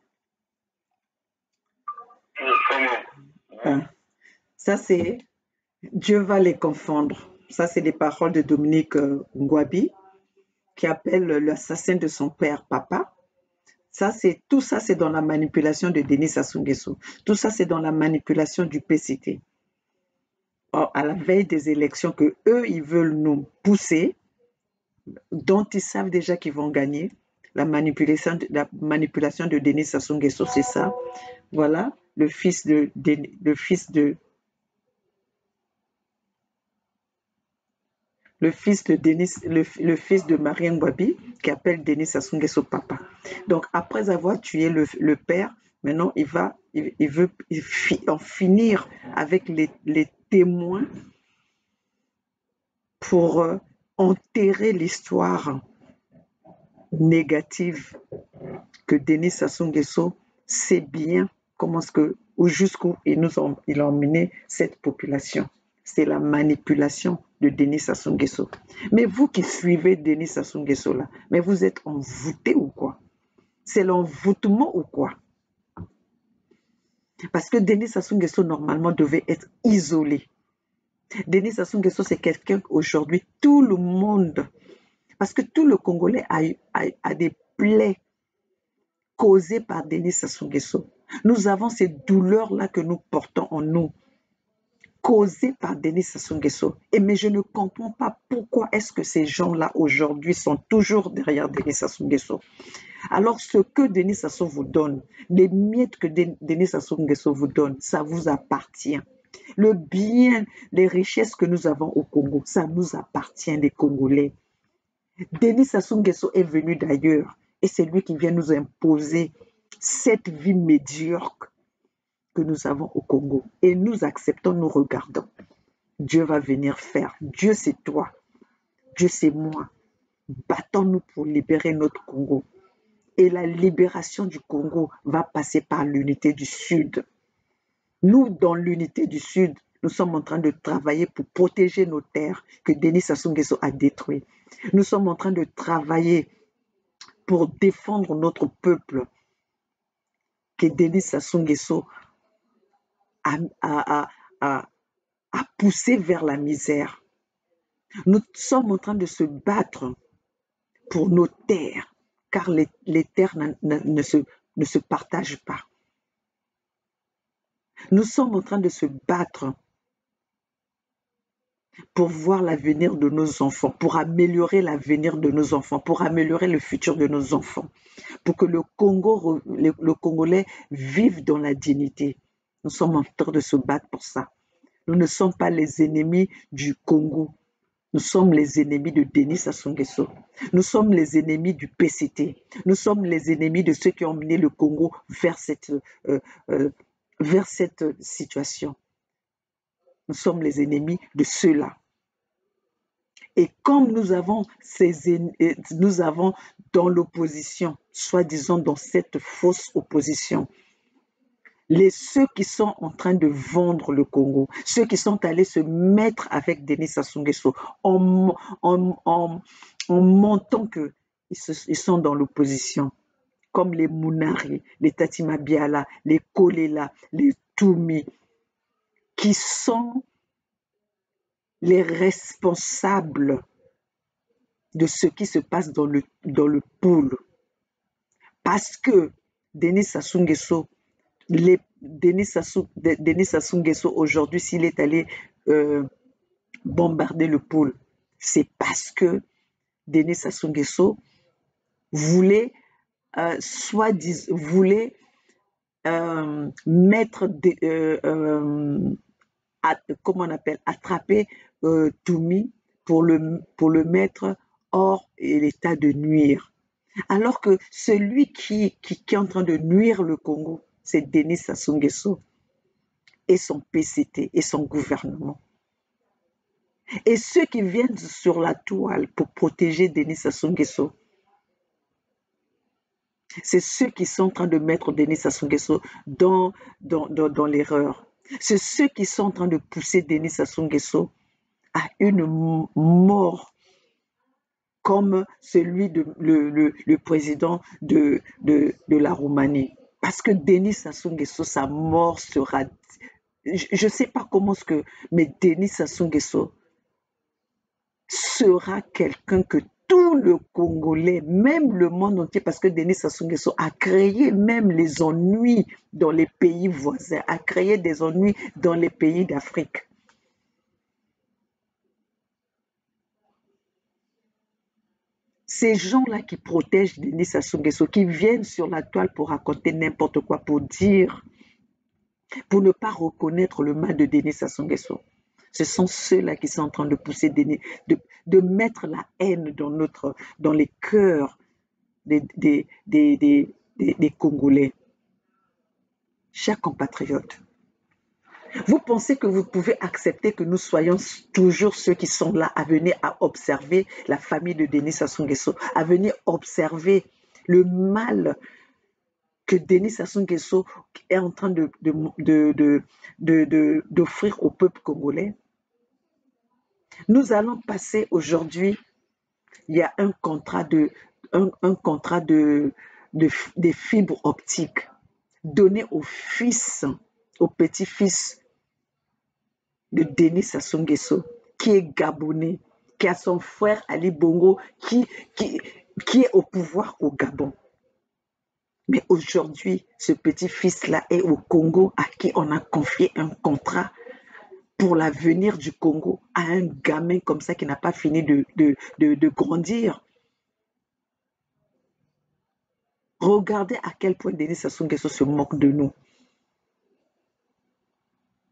Ça, c'est Dieu va les confondre. Ça, c'est les paroles de Dominique Ngwabi, qui appelle l'assassin de son père papa. Tout ça, c'est dans la manipulation de Denis Sassou Nguesso. Tout ça, c'est dans la manipulation du PCT. Or, à la veille des élections que eux, ils veulent nous pousser, dont ils savent déjà qu'ils vont gagner, la manipulation de Denis Sassou Nguesso, c'est ça. Voilà, le fils de Marie Ngwabi, qui appelle Denis Sassou Nguesso papa. Donc, après avoir tué le père, maintenant, il veut en finir avec les témoins pour enterrer l'histoire négative que Denis Sassou Nguesso sait bien jusqu'où il a emmené cette population. C'est la manipulation de Denis Sassou Nguesso. Mais vous qui suivez Denis Sassou Nguesso là, mais vous êtes envoûtés ou quoi? C'est l'envoûtement ou quoi? Parce que Denis Sassou Nguesso normalement devait être isolé. Denis Sassou Nguesso, c'est quelqu'un aujourd'hui, tout le monde, parce que tout le Congolais a des plaies causées par Denis Sassou Nguesso. Nous avons ces douleurs-là que nous portons en nous, causées par Denis Sassou Nguesso. Mais je ne comprends pas pourquoi est-ce que ces gens-là aujourd'hui sont toujours derrière Denis Sassou Nguesso. Alors ce que Denis Sassou vous donne, les miettes que Denis Sassou Nguesso vous donne, ça vous appartient. Le bien, les richesses que nous avons au Congo, ça nous appartient, les Congolais. Denis Sassou Nguesso est venu d'ailleurs et c'est lui qui vient nous imposer cette vie médiocre que nous avons au Congo. Et nous acceptons, nous regardons. Dieu va venir faire. Dieu, c'est toi. Dieu, c'est moi. Battons-nous pour libérer notre Congo. Et la libération du Congo va passer par l'unité du Sud. Nous, dans l'unité du Sud, nous sommes en train de travailler pour protéger nos terres que Denis Sassou Nguesso a détruites. Nous sommes en train de travailler pour défendre notre peuple que Denis Sassou Nguesso a poussé vers la misère. Nous sommes en train de se battre pour nos terres, car les terres ne se partagent pas. Nous sommes en train de se battre pour voir l'avenir de nos enfants, pour améliorer l'avenir de nos enfants, pour améliorer le futur de nos enfants, pour que le Congolais vive dans la dignité. Nous sommes en train de se battre pour ça. Nous ne sommes pas les ennemis du Congo. Nous sommes les ennemis de Denis Sassou Nguesso. Nous sommes les ennemis du PCT. Nous sommes les ennemis de ceux qui ont mené le Congo vers cette situation. Nous sommes les ennemis de ceux-là. Et comme nous avons dans l'opposition, soi-disant dans cette fausse opposition, ceux qui sont en train de vendre le Congo, ceux qui sont allés se mettre avec Denis Sassou Nguesso en montant qu'ils sont dans l'opposition, comme les Mounari, les Tatima Biala, les Kolela, les Toumi, qui sont les responsables de ce qui se passe dans le pool. Parce que Denis Sassou Nguesso, Denis Sassou Nguesso aujourd'hui, s'il est allé bombarder le pôle, c'est parce que Denis Sassou Nguesso voulait mettre comment on appelle, attraper Toumi pour le mettre hors l'état de nuire. Alors que celui qui est en train de nuire le Congo, c'est Denis Sassou Nguesso et son PCT et son gouvernement. Et ceux qui viennent sur la toile pour protéger Denis Sassou Nguesso, c'est ceux qui sont en train de mettre Denis Sassou Nguesso dans l'erreur. C'est ceux qui sont en train de pousser Denis Sassou Nguesso à une mort comme celui le président de la Roumanie. Parce que Denis Sassou Nguesso, sa mort sera... Je ne sais pas comment mais Denis Sassou Nguesso sera quelqu'un que tout le Congolais, même le monde entier, parce que Denis Sassou Nguesso a créé même les ennuis dans les pays voisins, a créé des ennuis dans les pays d'Afrique. Ces gens-là qui protègent Denis Sassou Nguesso, qui viennent sur la toile pour raconter n'importe quoi, pour dire, pour ne pas reconnaître le mal de Denis Sassou Nguesso. Ce sont ceux-là qui sont en train de pousser Denis, de mettre la haine dans les cœurs des Congolais. Chers compatriotes, vous pensez que vous pouvez accepter que nous soyons toujours ceux qui sont là à venir à observer la famille de Denis Sassou Nguesso, à venir observer le mal que Denis Sassou Nguesso est en train d'offrir au peuple congolais? Nous allons passer aujourd'hui, il y a un contrat des fibres optiques donné au petit-fils de Denis Sassou Nguesso, qui est gabonais, qui a son frère Ali Bongo, qui est au pouvoir au Gabon. Mais aujourd'hui, ce petit-fils-là est au Congo, à qui on a confié un contrat pour l'avenir du Congo, à un gamin comme ça qui n'a pas fini de grandir. Regardez à quel point Denis Sassou Nguesso se moque de nous.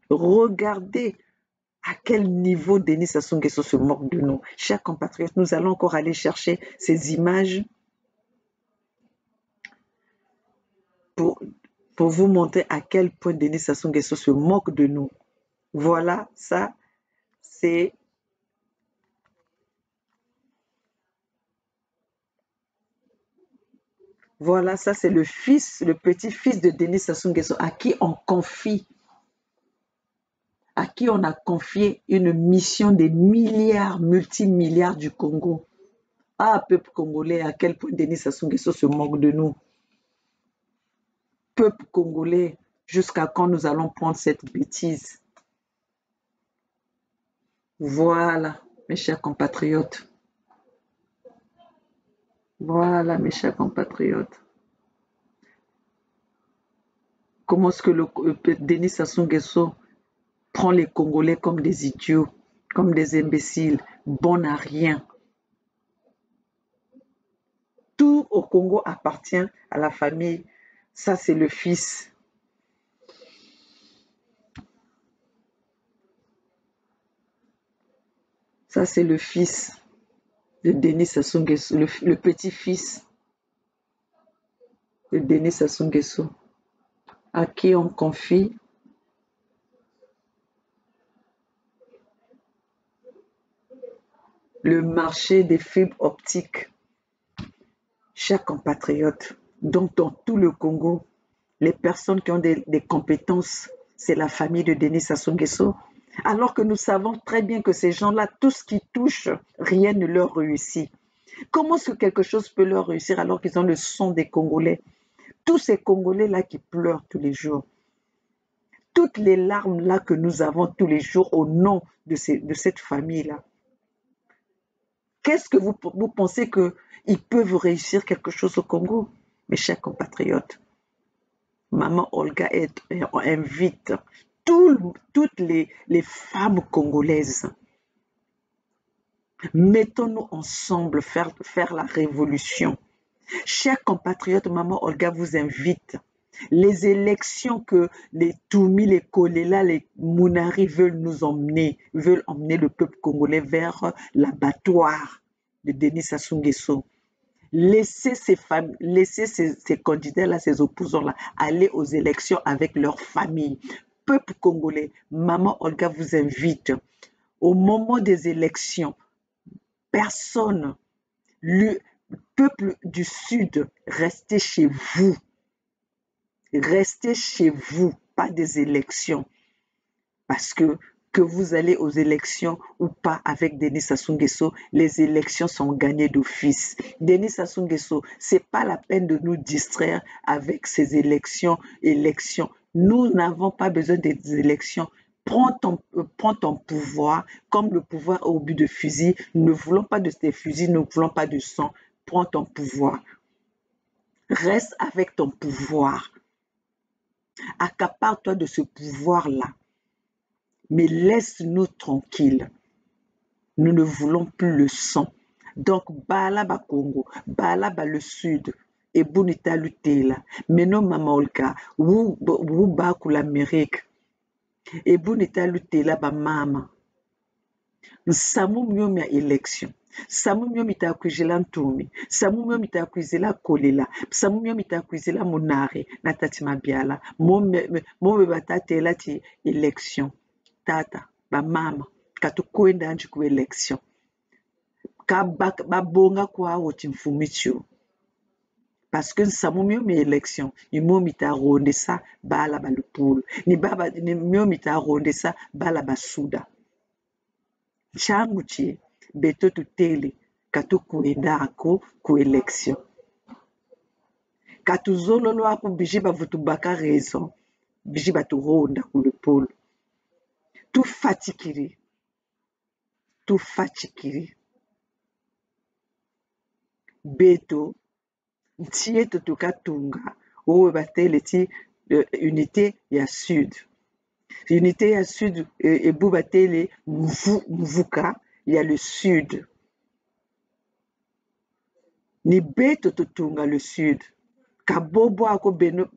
Regardez à quel niveau Denis Sassou Nguesso se moque de nous. Chers compatriotes, nous allons encore aller chercher ces images pour vous montrer à quel point Denis Sassou Nguesso se moque de nous. Voilà, ça, c'est... Voilà, ça, c'est le petit-fils de Denis Sassou Nguesso à qui on a confié une mission des milliards, multimilliards du Congo. Ah, peuple congolais, à quel point Denis Sassou Nguesso se moque de nous. Peuple congolais, jusqu'à quand nous allons prendre cette bêtise? Voilà, mes chers compatriotes. Voilà, mes chers compatriotes. Comment est-ce que Denis Sassou Nguesso prend les Congolais comme des idiots? comme des imbéciles, bons à rien. Tout au Congo appartient à la famille. Ça, c'est le fils. Ça, c'est le fils de Denis Sassou Nguesso, le petit-fils de Denis Sassou Nguesso, à qui on confie le marché des fibres optiques. Chers compatriotes, donc dans tout le Congo, les personnes qui ont des compétences, c'est la famille de Denis Sassou Nguesso. Alors que nous savons très bien que ces gens-là, tout ce qui touche, rien ne leur réussit. Comment est-ce que quelque chose peut leur réussir alors qu'ils ont le sang des Congolais? Tous ces Congolais-là qui pleurent tous les jours. Toutes les larmes-là que nous avons tous les jours au nom de cette famille-là. Qu'est-ce que vous pensez qu'ils peuvent réussir quelque chose au Congo? Mes chers compatriotes, Maman Olga invite toutes les femmes congolaises. Mettons-nous ensemble faire la révolution. Chers compatriotes, Maman Olga vous invite. Les élections que les Toumi, les Kolela, les Mounari veulent emmener le peuple congolais vers l'abattoir de Denis Sassou Nguesso. Laissez ces candidats-là, ces opposants-là, aller aux élections avec leur famille. Peuple congolais, Maman Olga vous invite. Au moment des élections, personne, le peuple du Sud, restez chez vous. Restez chez vous, pas des élections. Parce que vous allez aux élections ou pas avec Denis Sassou Nguesso, les élections sont gagnées d'office. Denis Sassou Nguesso, c'est pas la peine de nous distraire avec ces élections. Nous n'avons pas besoin des élections. Prends ton pouvoir, comme le pouvoir au but de fusil. Nous ne voulons pas de tes fusils, nous ne voulons pas de sang. Prends ton pouvoir. Reste avec ton pouvoir. Accapare-toi de ce pouvoir-là. Mais laisse-nous tranquilles. Nous ne voulons plus le sang. Donc, Balaba Congo, Balaba le Sud, et Bonita Lutela, Meno Mamolka, Wubaku l'Amérique, et Bonita Lutela ba mama. Samu myomi ya élection. Samu myomi ta kujela Ntumi. Samu myomi ta kujela Kolela. Samu myomi ta kujela Monare. Natati mabiala. Mome batate lati élection. Tata, ba mama, katukwenda anji ku election. Babonga kwa woti mfumicho. Parce que samu myomi élection, ni myomi ta ronde sa bala ba lupulu. Ni myomi ta ronde sa bala ba suda. Changu chi beto tutele katukwenda ako ku election. Katuzololo ako bijiba vutubaka raison. Bijiba tu ronda ku lupulu. Tout fatigué. Beto, ntie tutukatunga, owe batele ti unité ya sud. Unité ya sud, ebu batele mvuka ya le sud. Ni beto tutunga le sud. Kababo ako beno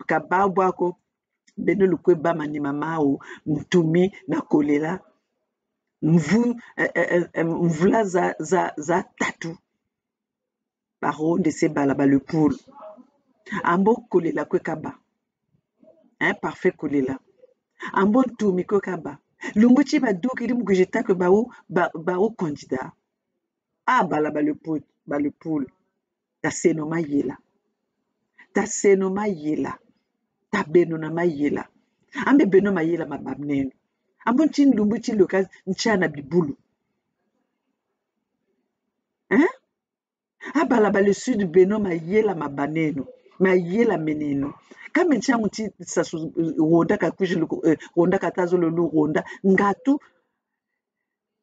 lukwe bama ni mamao, Ntumi na Kolela. Mvula za tatu baronde se balaba le poule ambo Kolela kwe kaba parfait Kolela ambo Ntumi kwe kaba lumbuchi baduki limu kujeta kwe bao candidat balaba le poule ta senoma yela ta beno na mayela ambe beno mayela mabamneno ambo nchin lumbuchi loka nchana bibulu balaba le sud beno mayela mabaneno mayela meneno kama nchangu ti sasu ronda ronda katazo lolu ronda ngatu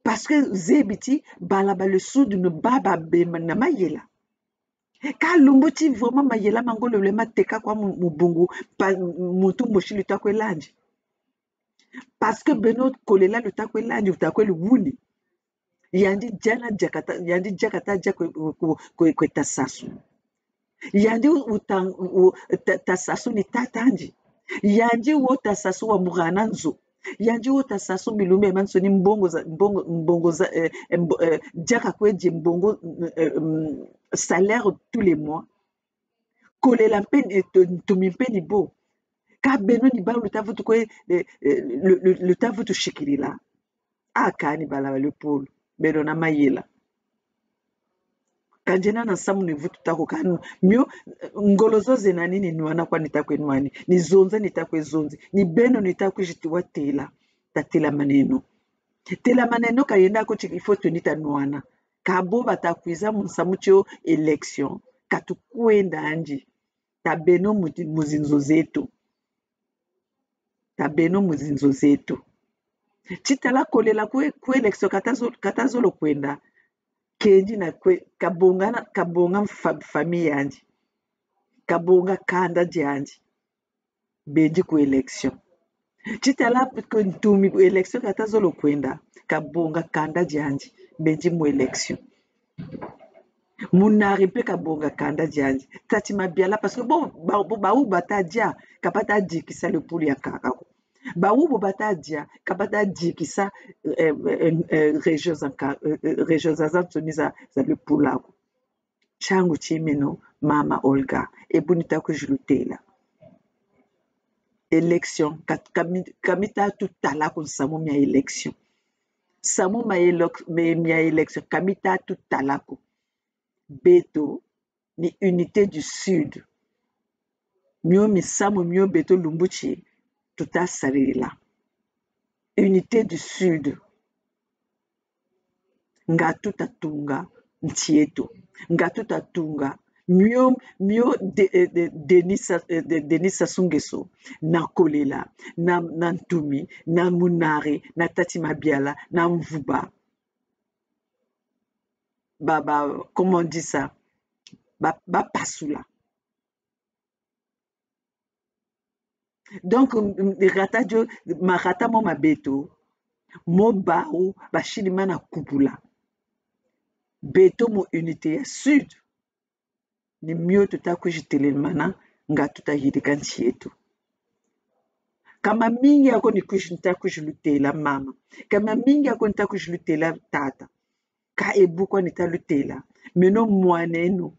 parce que zebiti balaba le sud ne baba bema na mayela ka lumbuti vraiment mayela mangolo le mateka kwa mubungu pa mutu moshili takwe lanji parce que beno Kolela le takwe lanji utakwe le wuli yandi jana jakata yandi jakata kweta sasu yandi tasasu ni tatanji yandi wo tasasu wa mugana nzo yandi wo tasasu milume manso ni mbongo jaka kweje mbongo salaire tous les mois kolela mpe tumi mpe ni bo ka beno ni ba lutavutu kwe lutavutu shikilila akani bala le polo beno na mayela kanjena na samu ni vutu tako kanu mio ngolozo zena nini nuana kwa nitakwe nwani ni zonza nitakwe zonzi ni beno nitakwe jitiwa tela tatela maneno tela maneno kayenda ko chikifo tunita nuana kabo batakwiza munsamucho election katukwenda anji tabeno muzinzo zetu tabeno muzinzo zetu chitala kolela kwe election katazolo kwenda kenji na kwe kabonga famille yanji kabonga kanda janji benji ku election chitala ntumi ku election katazolo kwenda kabonga kanda janji benji mu election munari mpe kabonga kanda janji tati mabiala parce que bon ba bata dia kapata dikisa le puli ya kakako ba bata dia kapata dikisa régions azantoni za le pulako changu chimeno mama Olga ebunita ko julutela élection kamita tutala ko samu mia élection samu mia élection kamita tutala ko beto ni unité du sud mio misamu mio beto lumbuchi tuta salila unité du sud nga tutatunga ntieto nga tutatunga mio Denis Sassou Nguesso na kolela na ntumi na munare na tati mabiala na mvuba comment on dit ça pasula donc marata mo mabeto mo bao bashilima na kupula beto mo unité ya sud ni mio tutakujitelemana nga tutahidika nchi yetu kama mingi yako nitakujilutela mama kama mingi yako nitakujilutela tata ka ebukwa nitalutela meno mwaneno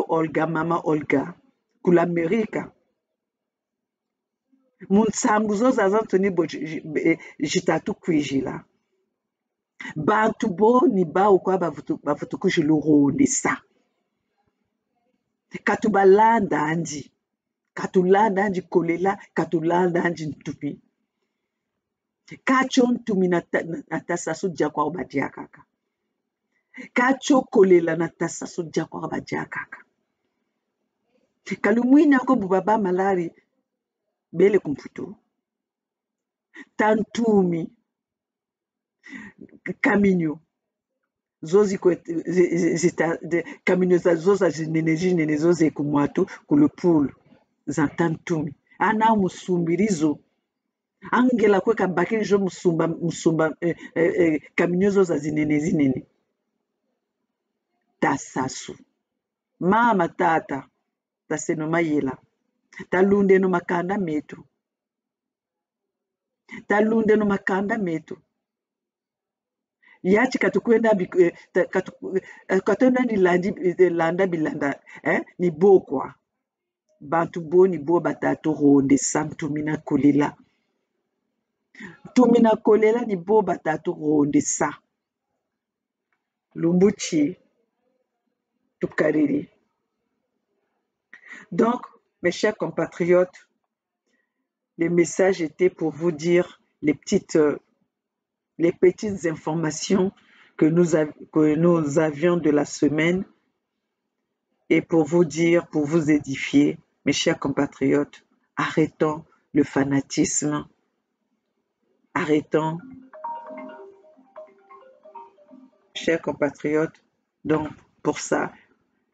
Olga mama Olga kula Amerika munsambu zoza zantoni jitatu kwijila bantu bo ni ba ukwa bavutu kujilurondesa katubalanda anji katulanda anji kolela katulanda anji ntumi kacho ntumi na tasasu jakwa obadia kaka kacho kolela na tasasu jakwa obadia kaka kalumwina ko bubaba malari bele kumputu tantumi kaminyo zozi kaminyo za zoza zinene zoze kumwatu kulupulu za tantumi ana musumbirizo angela kweka bakiri jo musumba kaminyo zoza zinene tasasu mama tata taseno mayela talunde no makanda metu yachi katukwenda katona ni landa bilanda ni bokwa bantu bo ni bo batatu ronde samtumina kolela tumina kolela ni bo batatu ronde sa lumbuchi tukariri. Donc mes chers compatriotes, le message était pour vous dire les petites informations que nous avions de la semaine et pour vous dire, pour vous édifier, mes chers compatriotes, arrêtons le fanatisme, arrêtons, chers compatriotes. Donc pour ça,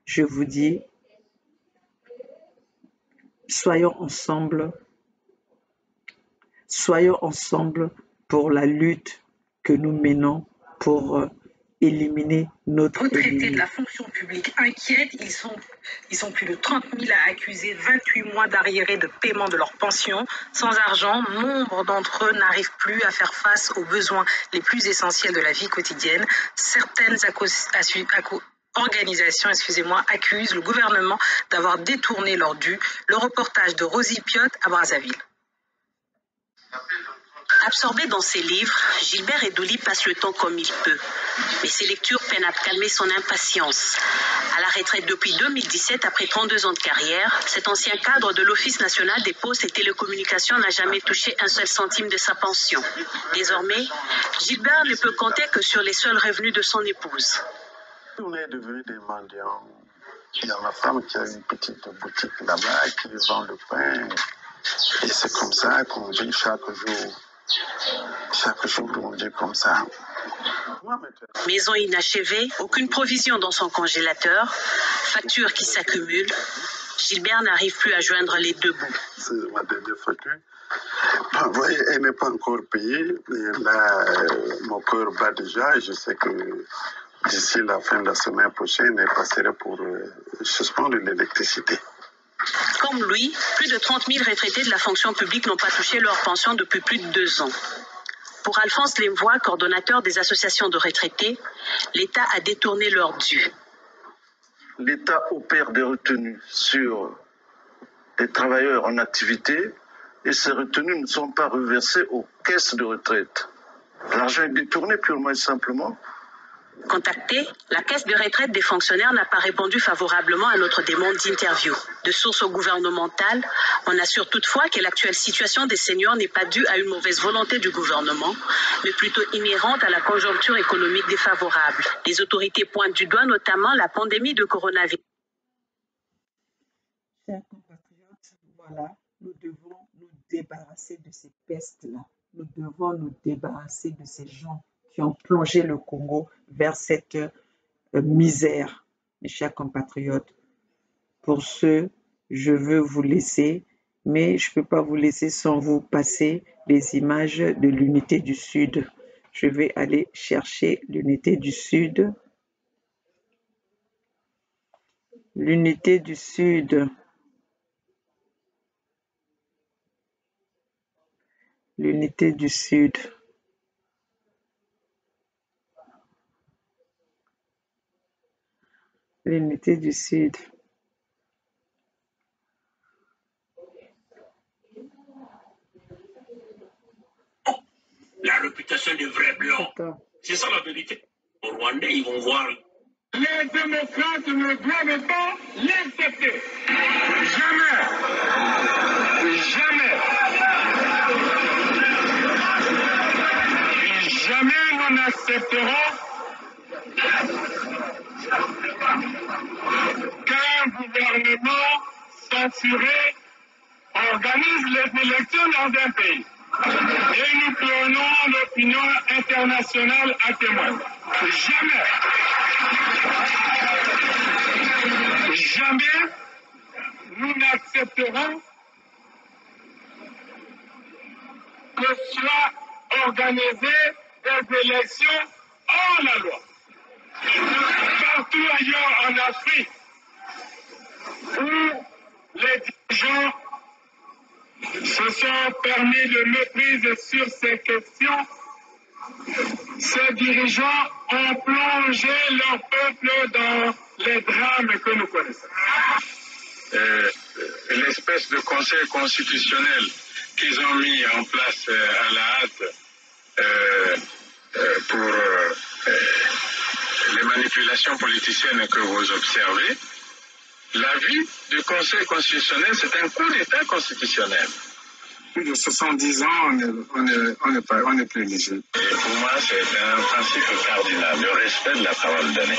je vous dis, soyons ensemble pour la lutte que nous menons pour éliminer notre
Retraités
ennemi.
de la fonction publique inquiètent, ils sont plus de 30 000 à accuser 28 mois d'arriérés de paiement de leur pension. Sans argent, nombre d'entre eux n'arrivent plus à faire face aux besoins les plus essentiels de la vie quotidienne. Certaines organisations accusent le gouvernement d'avoir détourné leurs dû. Le reportage de Rosie Piot à Brazzaville.
Absorbé dans ses livres, Gilbert Edouli passe le temps comme il peut. Mais ses lectures peinent à calmer son impatience. À la retraite depuis 2017, après 32 ans de carrière, cet ancien cadre de l'Office national des postes et télécommunications n'a jamais touché un seul centime de sa pension. Désormais, Gilbert ne peut compter que sur les seuls revenus de son épouse.
On est devenus des mendiants. Il y a ma femme qui a une petite boutique là-bas, qui vend le pain. Et c'est comme ça qu'on vit chaque jour. Chaque jour, on vit comme ça.
Maison inachevée, aucune provision dans son congélateur, factures qui s'accumulent. Gilbert n'arrive plus à joindre les deux bouts.
C'est ma dernière facture. Vous voyez, elle n'est pas encore payée. Et là, mon cœur bat déjà. Et je sais que d'ici la fin de la semaine prochaine, elle passerait pour suspendre l'électricité.
Comme lui, plus de 30 000 retraités de la fonction publique n'ont pas touché leur pension depuis plus de 2 ans. Pour Alphonse Lemvois, coordonnateur des associations de retraités, l'État a détourné leurs dû.
L'État opère des retenues sur les travailleurs en activité et ces retenues ne sont pas reversées aux caisses de retraite. L'argent est détourné purement et simplement.
Contacté, la caisse de retraite des fonctionnaires n'a pas répondu favorablement à notre demande d'interview. De sources gouvernementales, on assure toutefois que l'actuelle situation des seniors n'est pas due à une mauvaise volonté du gouvernement, mais plutôt inhérente à la conjoncture économique défavorable. Les autorités pointent du doigt notamment la pandémie de coronavirus.
Chers compatriotes, voilà, nous devons nous débarrasser de ces pestes-là. Nous devons nous débarrasser de ces gens qui ont plongé le Congo vers cette misère, mes chers compatriotes. Pour ce, je veux vous laisser, mais je ne peux pas vous laisser sans vous passer les images de l'unité du Sud. Je vais aller chercher l'unité du Sud. L'unité du Sud. L'unité du Sud. L'unité du Sud.
La réputation des vrais blancs. C'est ça la vérité. Au Rwandais, ils vont voir. Les démocrates ne doivent pas l'accepter. Jamais. Jamais. Et jamais nous n'accepterons qu'un gouvernement censuré organise les élections dans un pays. Et nous prenons l'opinion internationale à témoin. Jamais. Jamais nous n'accepterons que soient organisées des élections hors la loi. Partout ailleurs en Afrique, où les dirigeants se sont permis de méprise sur ces questions, ces dirigeants ont plongé leur peuple dans les drames que nous connaissons. L'espèce de conseil constitutionnel qu'ils ont mis en place à la hâte pour les manipulations politiciennes que vous observez, l'avis du conseil constitutionnel, c'est un coup d'État constitutionnel. Plus de 70 ans, on n'est plus léger. Et pour moi, c'est un principe cardinal, le respect de la parole donnée.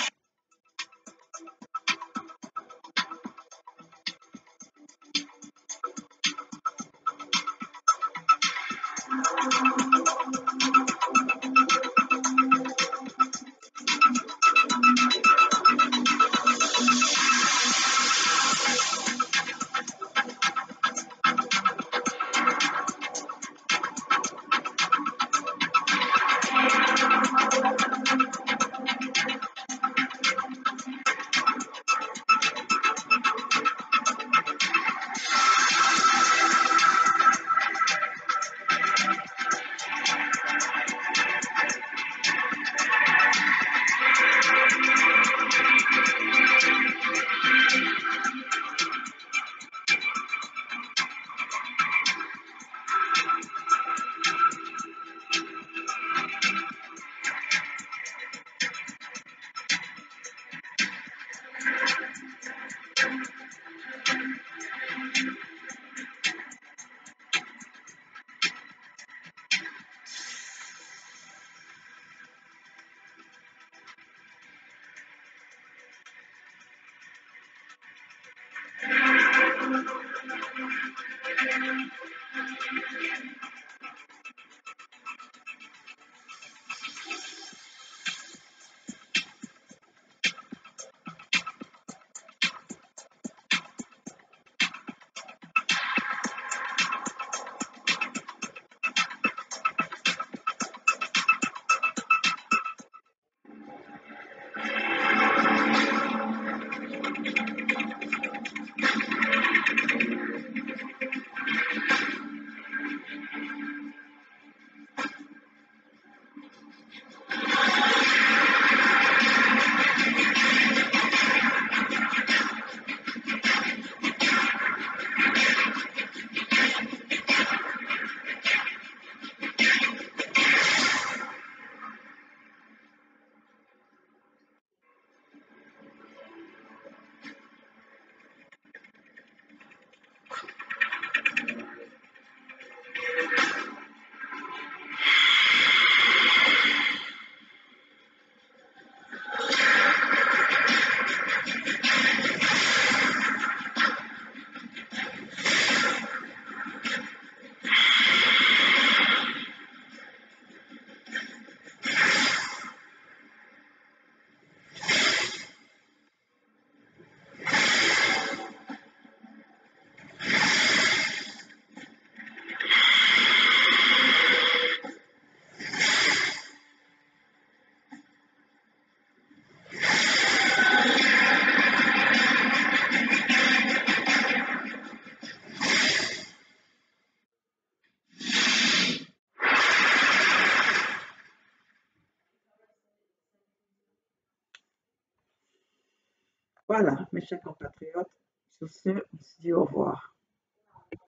Voilà, mes chers compatriotes, sur ce, on se dit au revoir.